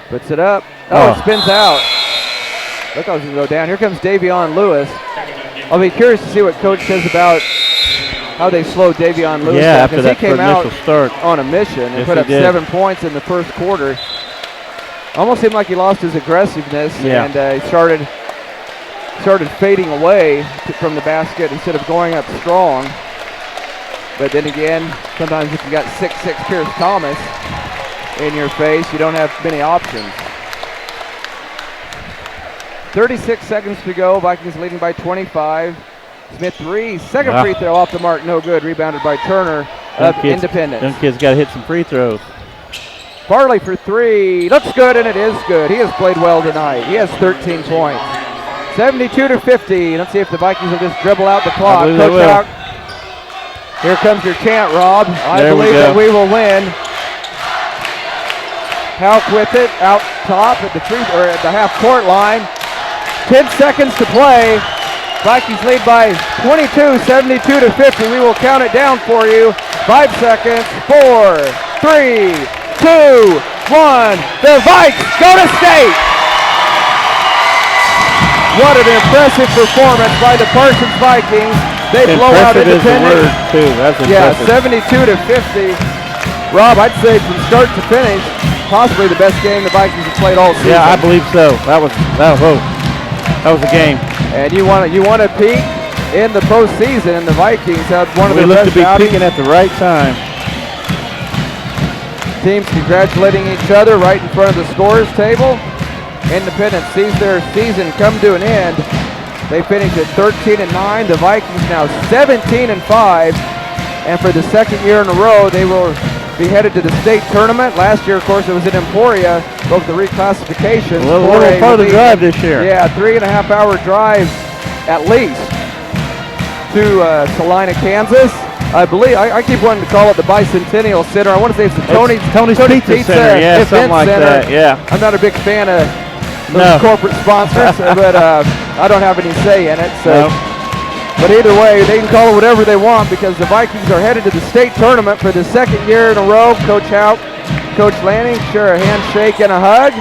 Puts it up. Oh, it spins out. Look how it's going to go down. Here comes Davion Lewis. I'll be curious to see what coach says about how they slowed Davion Lewis down, after that he came out start on a mission and put up 7 points in the first quarter. Almost seemed like he lost his aggressiveness and he started fading away from the basket instead of going up strong. But then again, sometimes if you got 6'6" Pierce Thomas in your face, you don't have many options. 36 seconds to go. Vikings leading by 25. Smith Reese, second free throw off the mark, no good. Rebounded by Turner of Independence. Them kids got to hit some free throws. Farley for 3, looks good, and it is good. He has played well tonight. He has 13 points. 72-50. Let's see if the Vikings will just dribble out the clock. Coach Houck, here comes your chant, Rob. I believe that we will win. Houck with it, out top at the at the half-court line. 10 seconds to play. Vikings lead by 22, 72-50. We will count it down for you. 5 seconds, 4, 3, 2, 1. The Vikes go to state. What an impressive performance by the Parsons Vikings. They blow out Independence. That's impressive. 72-50. Rob, I'd say from start to finish, possibly the best game the Vikings have played all season. Yeah, I believe so. That was a game. And you want to peak in the postseason, and the Vikings have one of their best outings. We look to be outings. peaking at the right time. Teams congratulating each other right in front of the scorers table. Independence sees their season come to an end They finished at 13-9. The Vikings now 17-5. And for the second year in a row, they will be headed to the state tournament. Last year, of course, it was in Emporia, both the reclassification. A little farther drive this year. Yeah, 3.5-hour drive at least to Salina, Kansas. I believe, I keep wanting to call it the Bicentennial Center. I want to say it's the Tony's Pizza Center. Yeah, something like that, yeah. I'm not a big fan of those corporate sponsors, but I don't have any say in it. So. No. But either way, they can call it whatever they want because the Vikings are headed to the state tournament for the second year in a row. Coach Houck, Coach Lanning share a handshake and a hug.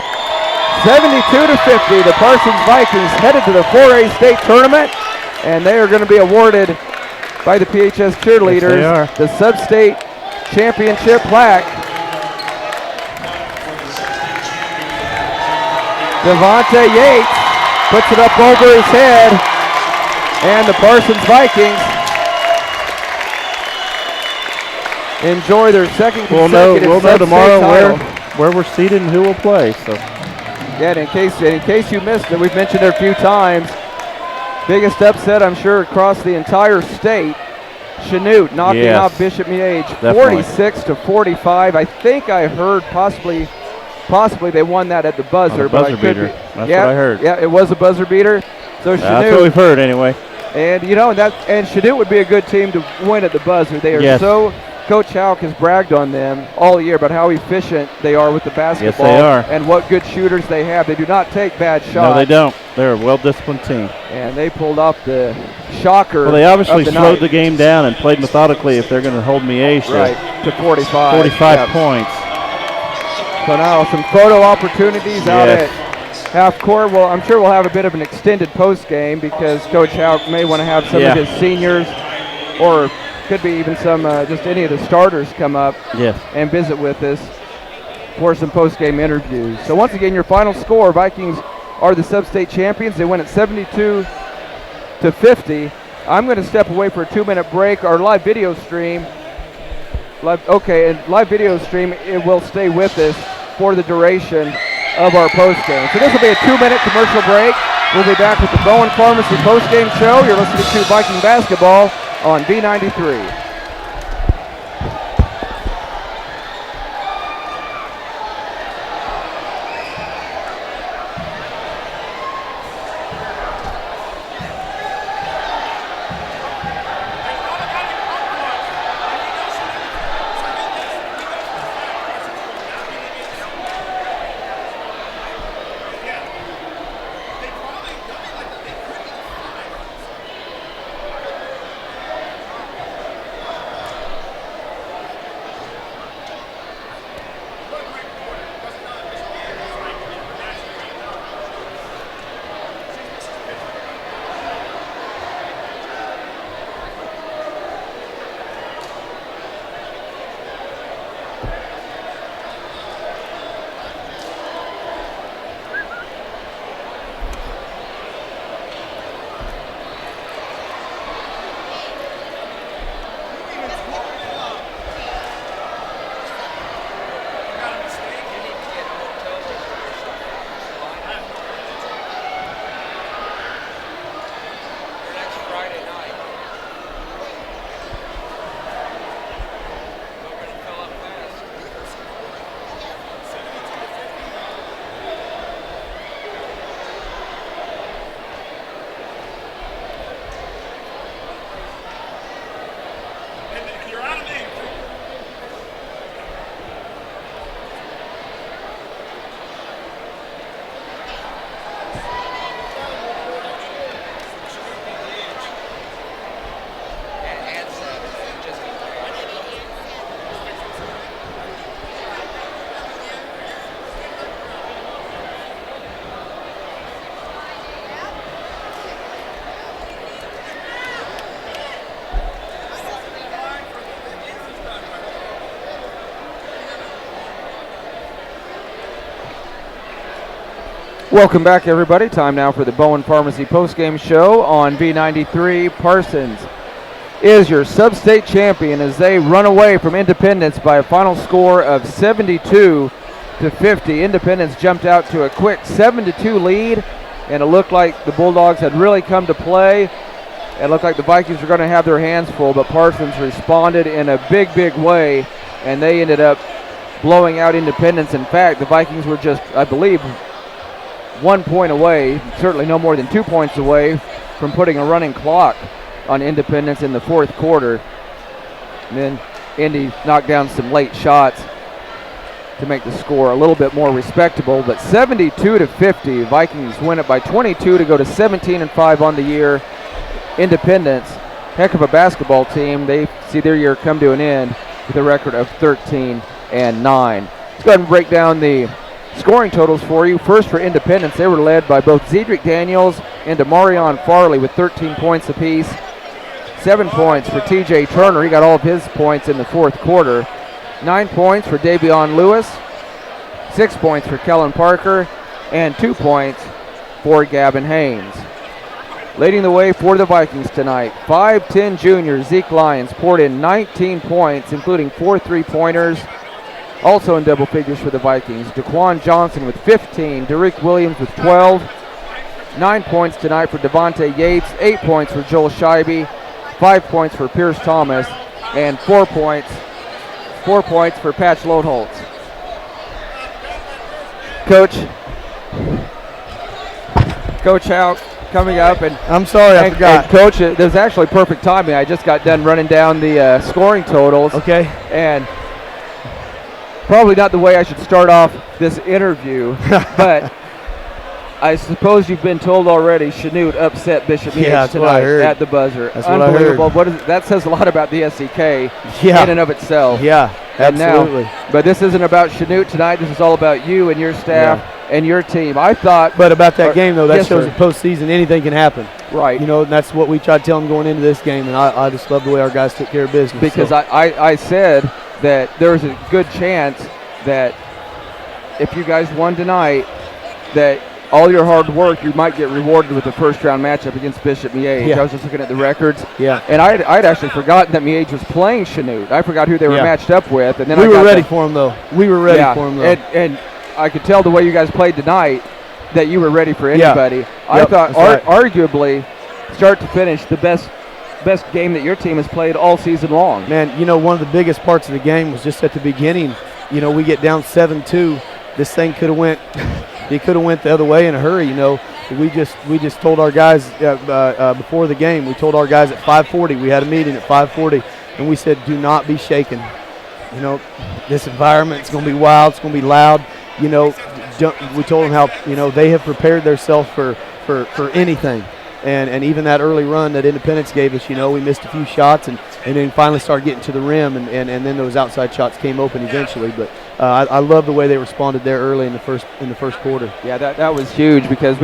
72-50, the Parsons Vikings headed to the 4A state tournament, and they are going to be awarded by the PHS cheerleaders the sub-state championship plaque. Devontae Yates puts it up over his head. And the Parsons Vikings enjoy their second consecutive we'll know tomorrow title. where we're seated and who will play. So, yeah, and in case you missed it, we've mentioned it a few times. Biggest upset, I'm sure, across the entire state. Chanute knocking off Bishop Miege 46-45. I think I heard possibly they won that at the buzzer. Buzzer beater. That's what I heard. Yeah, it was a buzzer beater. So that's what we've heard anyway. And and Chanute would be a good team to win at the buzzer. They are so. Coach Houck has bragged on them all year about how efficient they are with the basketball. Yes, they are. And what good shooters they have. They do not take bad shots. No, they don't. They're a well-disciplined team. And they pulled off the shocker. Well, they obviously slowed the game down and played methodically if they're going to hold Miege to 45. 45 points. So now some photo opportunities out at half court. Well, I'm sure we'll have a bit of an extended post game because Coach Houck may want to have some of his seniors, or could be even some just any of the starters come up and visit with us for some post game interviews. So once again, your final score: Vikings are the sub-state champions. They win at 72-50. I'm going to step away for a 2-minute break. Our live video stream. Live video stream. It will stay with us for the duration of our postgame. So this will be a 2-minute commercial break. We'll be back with the Bowen Pharmacy postgame show. You're listening to Viking Basketball on B93. Welcome back, everybody. Time now for the Bowen Pharmacy postgame show on B93. Parsons is your sub-state champion as they run away from Independence by a final score of 72-50. Independence jumped out to a quick 7-2 lead and it looked like the Bulldogs had really come to play. It looked like the Vikings were going to have their hands full, but Parsons responded in a big, big way, and they ended up blowing out Independence. In fact, the Vikings were just, I believe, 1 point away, certainly no more than 2 points away from putting a running clock on Independence in the fourth quarter. And then Indy knocked down some late shots to make the score a little bit more respectable, but 72-50, Vikings win it by 22 to go to 17-5 on the year. Independence, heck of a basketball team. They see their year come to an end with a record of 13-9. Let's go ahead and break down the scoring totals for you. First for Independence, they were led by both Zedric Daniels and Demarion Farley with 13 points apiece. 7 points for TJ Turner. He got all of his points in the fourth quarter. 9 points for Davion Lewis. 6 points for Kellen Parker. And 2 points for Gavin Haynes. Leading the way for the Vikings tonight, 5'10" junior Zeke Lyons poured in 19 points, including 4 3-pointers. Also in double figures for the Vikings, Daquan Johnson with 15, Derek Williams with 12. 9 points tonight for Devontae Yates, 8 points for Joel Scheibe, 5 points for Pierce Thomas, and 4 points for Patch Lodeholtz. Coach Houck coming up, and I'm sorry, I forgot. And Coach, there's actually perfect timing. I just got done running down the scoring totals. Okay. And probably not the way I should start off this interview, but I suppose you've been told already Chanute upset Bishop Meade tonight at the buzzer. That's unbelievable. What is it? That says a lot about the SEK in and of itself. Yeah, absolutely. But this isn't about Chanute tonight. This is all about you and your staff and your team. I thought. But about that game, though, that yes, shows sir. the postseason, anything can happen. Right. You know, and that's what we tried to tell them going into this game, and I just love the way our guys took care of business. Because I said that there's a good chance that if you guys won tonight, that all your hard work, you might get rewarded with a first-round matchup against Bishop Miege. Yeah. I was just looking at the records. Yeah. And I'd actually forgotten that Miege was playing Chanute. I forgot who they were matched up with. And then we were ready for them, though. We were ready for them, though. And I could tell the way you guys played tonight that you were ready for anybody. Yep, I thought right. Arguably, start to finish, the best game that your team has played all season long. Man, you know, one of the biggest parts of the game was just at the beginning. You know, we get down 7-2. This thing could have went it could have went the other way in a hurry, you know. We just told our guys before the game, we told our guys at 5:40, we had a meeting at 5:40, and we said, do not be shaken. You know, this environment's going to be wild, it's going to be loud. You know, we told them how, you know, they have prepared themselves for anything. And even that early run that Independence gave us, you know, we missed a few shots and then finally started getting to the rim, and then those outside shots came open eventually. But I love the way they responded there early in the first quarter. Yeah, that was huge because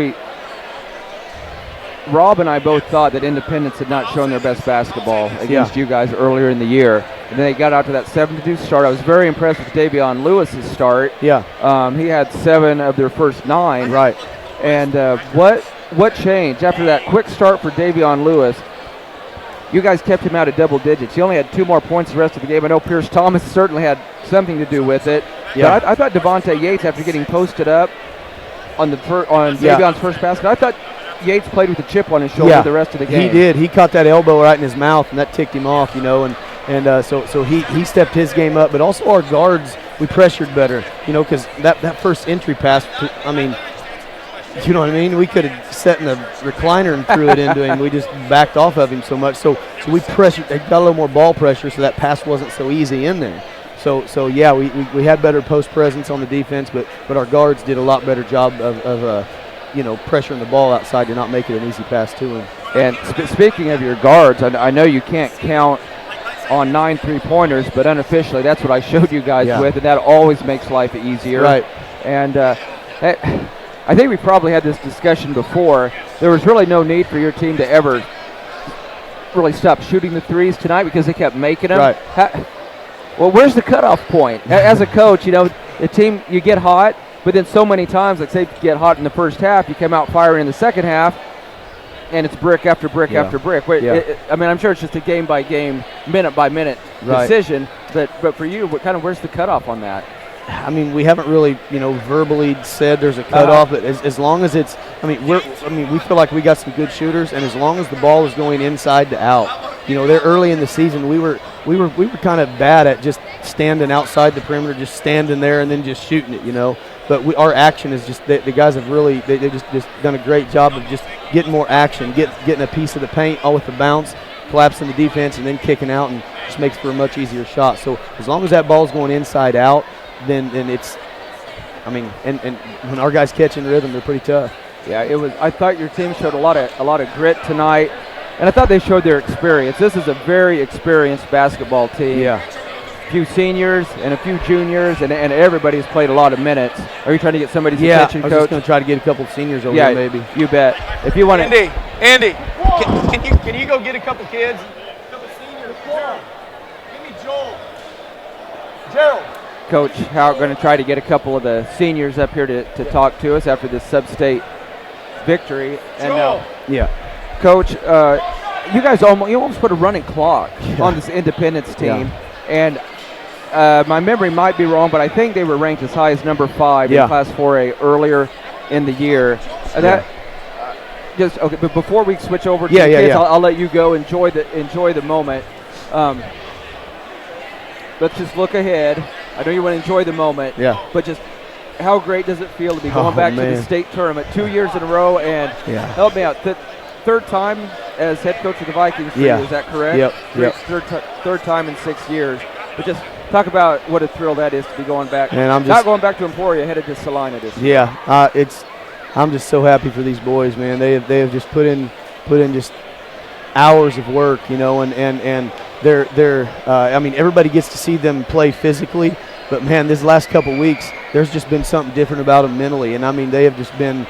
Rob and I both thought that Independence had not shown their best basketball against you guys earlier in the year. And then they got out to that 7-2 start. I was very impressed with Davion Lewis's start. Yeah. He had 7 of their first 9. Right. And what changed after that quick start for Davion Lewis? You guys kept him out of double digits. He only had 2 more points the rest of the game. I know Pierce Thomas certainly had something to do with it. Yeah. But I thought Devontae Yates, after getting posted up on Davion's first basket, I thought Yates played with a chip on his shoulder the rest of the game. He did. He caught that elbow right in his mouth, and that ticked him off, you know. And so he stepped his game up. But also our guards, we pressured better, you know, because that first entry pass, I mean, you know what I mean? We could have sat in the recliner and threw it into him. We just backed off of him so much. So we pressured. They got a little more ball pressure, so that pass wasn't so easy in there. So yeah, we had better post presence on the defense, but our guards did a lot better job of you know, pressuring the ball outside to not make it an easy pass to him. And speaking of your guards, I know you can't count on 9 3-pointers, but unofficially that's what I showed you guys with, and that always makes life easier. Right. And I think we probably had this discussion before. There was really no need for your team to ever really stop shooting the threes tonight because they kept making them. Right. Well, where's the cutoff point? As a coach, you know, the team, you get hot, but then so many times, like say you get hot in the first half, you come out firing in the second half, and it's brick after brick after brick. I mean, I'm sure it's just a game-by-game, minute-by-minute decision, but for you, where's the cutoff on that? I mean, we haven't really, verbally said there's a cutoff, but as long as it's, we feel like we got some good shooters, and as long as the ball is going inside to out, they're early in the season. We were kind of bad at just standing outside the perimeter, just standing there and then just shooting it, But our action is just the guys have really they've just done a great job of just getting more action, getting a piece of the paint all with the bounce, collapsing the defense, and then kicking out, and just makes for a much easier shot. So as long as that ball's going inside out, then it's, and when our guys catch in rhythm, they're pretty tough. Yeah, it was. I thought your team showed a lot of grit tonight, and I thought they showed their experience. This is a very experienced basketball team. Yeah. A few seniors and a few juniors, and everybody's played a lot of minutes. Are you trying to get somebody's attention, Coach? Coach? I was just going to try to get a couple of seniors over there, maybe. You bet. If you want to. Andy, can you go get a couple kids? A couple seniors. Give me Joel. Gerald. Coach Houck going to try to get a couple of the seniors up here to talk to us after this sub-state victory. And Coach, you guys almost put a running clock on this Independence team, and my memory might be wrong, but I think they were ranked as high as number 5 in Class 4A earlier in the year. But before we switch over to the kids, I'll let you go enjoy the moment. Let's just look ahead. I know you want to enjoy the moment, but just how great does it feel to be going back to the state tournament 2 years in a row? And help me out, third time as head coach of the Vikings for you, is that correct? Yep. Third time in 6 years. But just talk about what a thrill that is to be going back. And not going back to Emporia, headed to Salina this year. I'm just so happy for these boys, man. They have just put in just hours of work, and they're everybody gets to see them play physically, but man, this last couple weeks there's just been something different about them mentally, and they have just been,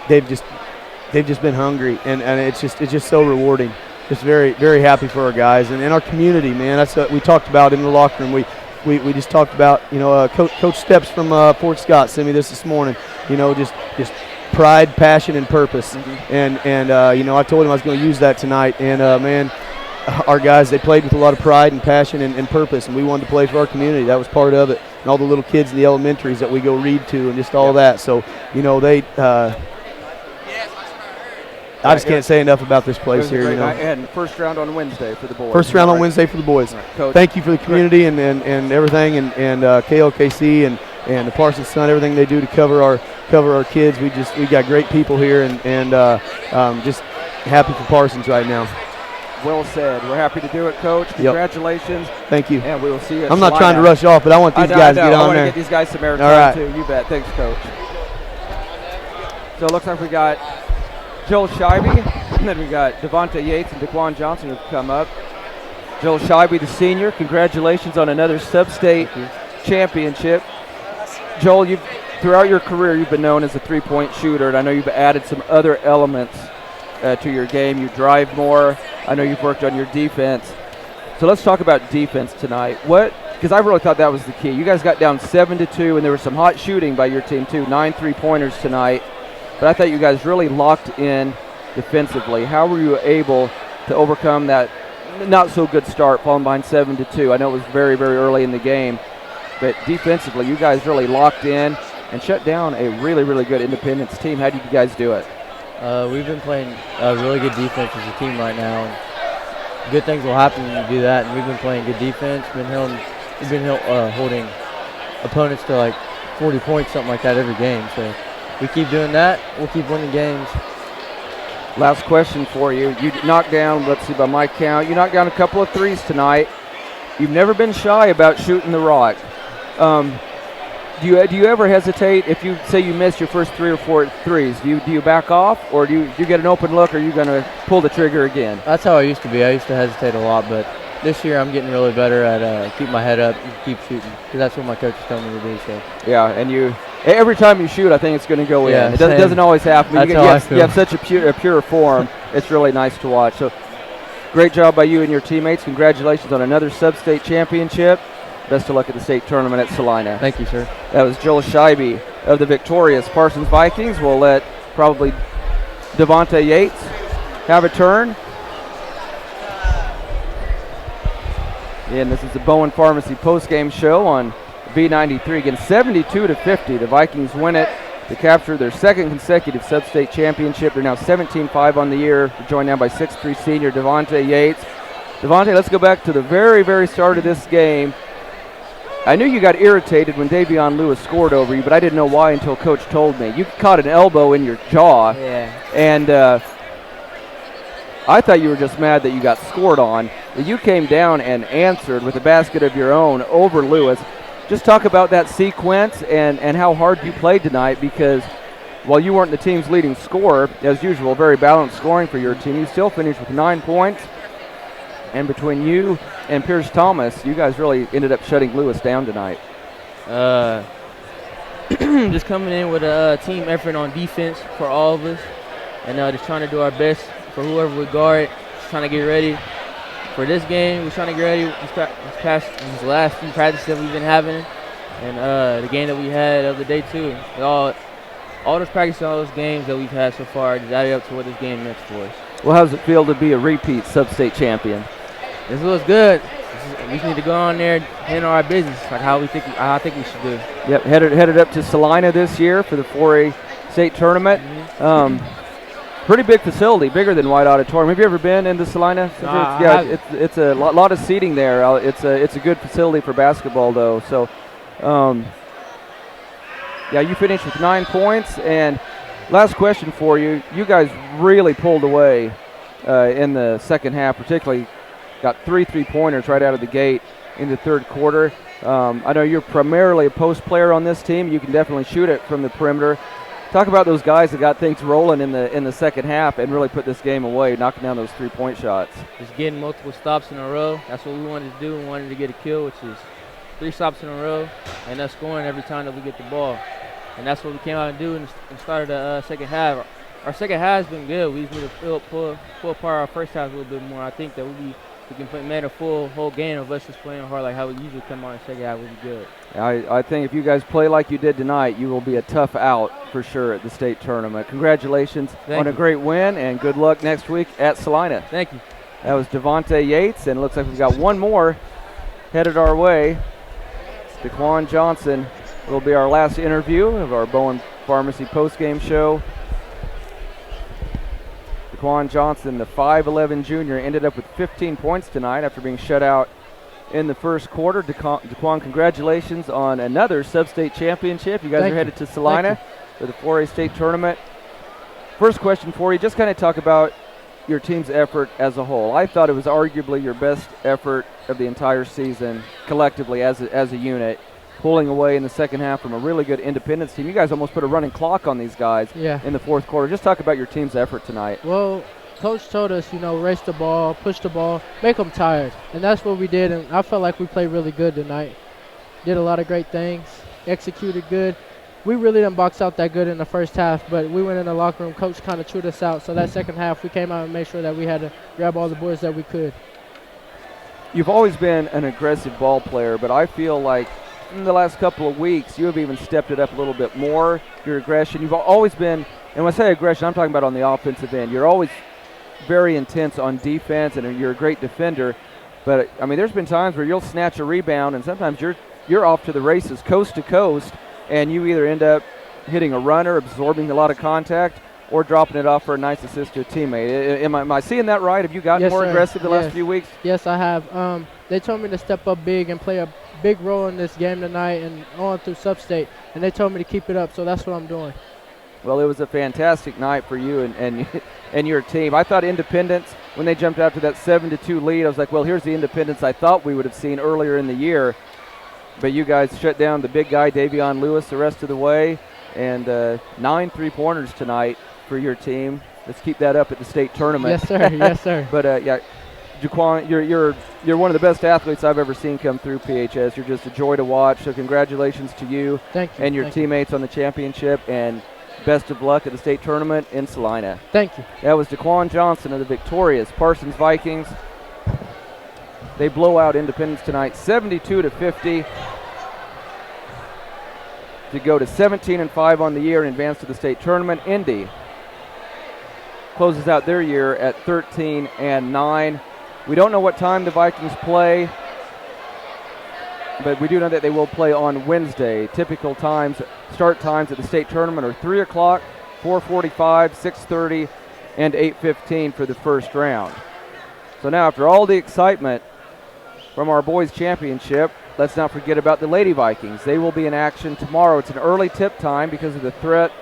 they've just been hungry, and it's just so rewarding. Just very, very happy for our guys and our community, man. That's what we talked about in the locker room. We just talked about, Coach Steps from Fort Scott sent me this morning, just pride, passion, and purpose. And I told him I was going to use that tonight. And, man, our guys, they played with a lot of pride and passion and purpose, and we wanted to play for our community. That was part of it. And all the little kids in the elementaries that we go read to and just all that. So, they I just can't say enough about this place here. And first round on Wednesday for the boys. First round on Wednesday for the boys. Right, thank you for the community and everything, and KLKC and the Parsons Sun, everything they do to cover our kids. We got great people here, and just happy for Parsons right now. Well said. We're happy to do it, Coach. Congratulations. Thank you. And we will see you. I'm not trying to rush off, but I want these guys to get on there. I want to get these guys some airtime too. You bet. Thanks, Coach. So it looks like we got Joel Scheibe, and then we got Devonta Yates and Daquan Johnson who've come up. Joel Scheibe, the senior, congratulations on another sub-state championship. Joel, throughout your career, you've been known as a three-point shooter, and I know you've added some other elements to your game. You drive more. I know you've worked on your defense. So let's talk about defense tonight. Because I really thought that was the key. You guys got down 7-2, and there was some hot shooting by your team too, 9 3-pointers tonight. But I thought you guys really locked in defensively. How were you able to overcome that not so good start, falling behind 7-2? I know it was very, very early in the game, but defensively, you guys really locked in and shut down a really, really good Independence team. How did you guys do it? We've been playing really good defense as a team right now. And good things will happen when you do that, and we've been playing good defense. We've been holding opponents to like 40 points, something like that every game. So we keep doing that, we'll keep winning games. Last question for you. You knocked down, let's see by my count, you knocked down a couple of threes tonight. You've never been shy about shooting the rock. Do you ever hesitate if you say you missed your first 3 or 4 threes? Do you back off, or do you get an open look, or are you going to pull the trigger again? That's how I used to be. I used to hesitate a lot, but this year I'm getting really better at keep my head up and keep shooting, because that's what my coach is telling me to do. So. Yeah, and every time you shoot, I think it's going to go in. It doesn't always happen. That's you have such a pure form. It's really nice to watch. So great job by you and your teammates. Congratulations on another sub-state championship. Best of luck at the state tournament at Salina. Thank you, sir. That was Joel Scheibe of the victorious Parsons Vikings. We'll let probably Devonta Yates have a turn. And this is the Bowen Pharmacy postgame show on V93. Again, 72-50. The Vikings win it to capture their second consecutive sub-state championship. They're now 17-5 on the year. They're joined now by 6'3" senior Devontae Yates. Devontae, let's go back to the very, very start of this game. I knew you got irritated when Davion Lewis scored over you, but I didn't know why until Coach told me. You caught an elbow in your jaw, and I thought you were just mad that you got scored on. You came down and answered with a basket of your own over Lewis. Just talk about that sequence and how hard you played tonight, because while you weren't the team's leading scorer, as usual, very balanced scoring for your team, you still finished with 9 points. And between you and Pierce Thomas, you guys really ended up shutting Lewis down tonight. Just coming in with a team effort on defense for all of us, and just trying to do our best for whoever we guard. Just trying to get ready for this game. We're trying to get ready these last few practices that we've been having, and the game that we had the other day too. All those practices, all those games that we've had so far, just added up to what this game meant for us. Well, how does it feel to be a repeat sub-state champion? This was good. We just need to go on there and handle our business like how I think we should do. Yep, headed up to Salina this year for the 4A state tournament. Pretty big facility, bigger than White Auditorium. Have you ever been into Salina? It's a lot of seating there. It's a good facility for basketball, though. So, you finished with 9 points. And last question for you: you guys really pulled away in the second half, particularly. Got 3 3-pointers right out of the gate in the third quarter. I know you're primarily a post player on this team. You can definitely shoot it from the perimeter. Talk about those guys that got things rolling in the second half and really put this game away, knocking down those 3-point shots. Just getting multiple stops in a row. That's what we wanted to do. We wanted to get a kill, which is 3 stops in a row, and us scoring every time that we get the ball. And that's what we came out and do in the start of the second half. Our second half has been good. We just need to pull apart our first half a little bit more. I think that we can make a whole game of us just playing hard like how we usually come on in the second half would be good. I think if you guys play like you did tonight, you will be a tough out for sure at the state tournament. Congratulations on a great win, and good luck next week at Salina. Thank you. That was Devontae Yates, and it looks like we've got one more headed our way. Daquan Johnson will be our last interview of our Bowen Pharmacy postgame show. Daquan Johnson, the 5'11 junior, ended up with 15 points tonight after being shut out in the first quarter. Daquan, congratulations on another sub-state championship. You guys are headed to Salina for the 4A state tournament. First question for you, just kind of talk about your team's effort as a whole. I thought it was arguably your best effort of the entire season collectively as a unit, pulling away in the second half from a really good Independence team. You guys almost put a running clock on these guys in the fourth quarter. Just talk about your team's effort tonight. Well, Coach told us, race the ball, push the ball, make them tired. And that's what we did, and I felt like we played really good tonight. Did a lot of great things, executed good. We really didn't box out that good in the first half, but we went in the locker room. Coach kind of chewed us out. So that second half, we came out and made sure that we had to grab all the boards that we could. You've always been an aggressive ball player, but I feel like in the last couple of weeks, you have even stepped it up a little bit more, your aggression. You've always been, and when I say aggression, I'm talking about on the offensive end. You're always very intense on defense, and you're a great defender. But, I mean, there's been times where you'll snatch a rebound, and sometimes you're off to the races coast to coast, and you either end up hitting a runner, absorbing a lot of contact, or dropping it off for a nice assist to a teammate. Am I seeing that right? Have you gotten more aggressive the last few weeks? Yes, I have. They told me to step up big and play a big role in this game tonight and on through sub-state, and they told me to keep it up, so that's what I'm doing. Well, it was a fantastic night for you and your team. I thought Independence, when they jumped out to that 7-2 lead, I was like, well, here's the Independence I thought we would have seen earlier in the year. But you guys shut down the big guy, Davion Lewis, the rest of the way, and 9 3-pointers tonight for your team. Let's keep that up at the state tournament. Yes, sir. Yes, sir. But, Daquan, you're one of the best athletes I've ever seen come through PHS. You're just a joy to watch. So congratulations to you, and your teammates on the championship, and best of luck at the state tournament in Salina. Thank you. That was Daquan Johnson of the victorious Parsons Vikings. They blow out Independence tonight, 72-50, to go to 17-5 on the year and advance to the state tournament. Indy closes out their year at 13-9. We don't know what time the Vikings play. but we do know that they will play on Wednesday. Typical times, start times at the state tournament are 3 o'clock, 4:45, 6:30, and 8:15 for the first round. So now, after all the excitement from our boys championship, let's not forget about the Lady Vikings. They will be in action tomorrow. It's an early tip time because of the threat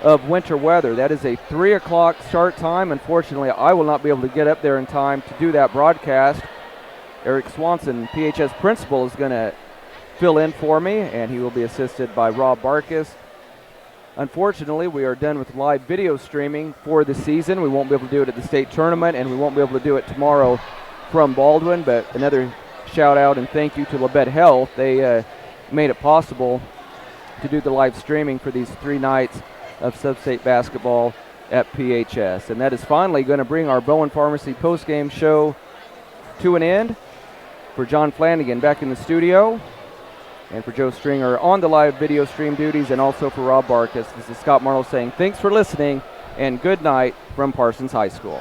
of winter weather. That is a 3 o'clock start time. Unfortunately, I will not be able to get up there in time to do that broadcast. Eric Swanson, PHS principal, is going to fill in for me, and he will be assisted by Rob Barkas. Unfortunately, we are done with live video streaming for the season. We won't be able to do it at the state tournament, and we won't be able to do it tomorrow from Baldwin, but another shout out and thank you to Labette Health. They made it possible to do the live streaming for these 3 nights of sub-state basketball at PHS. And that is finally going to bring our Bowen Pharmacy post-game show to an end. For John Flanagan back in the studio, and for Joe Stringer on the live video stream duties, and also for Rob Barkas, this is Scott Marlowe saying thanks for listening and good night from Parsons High School.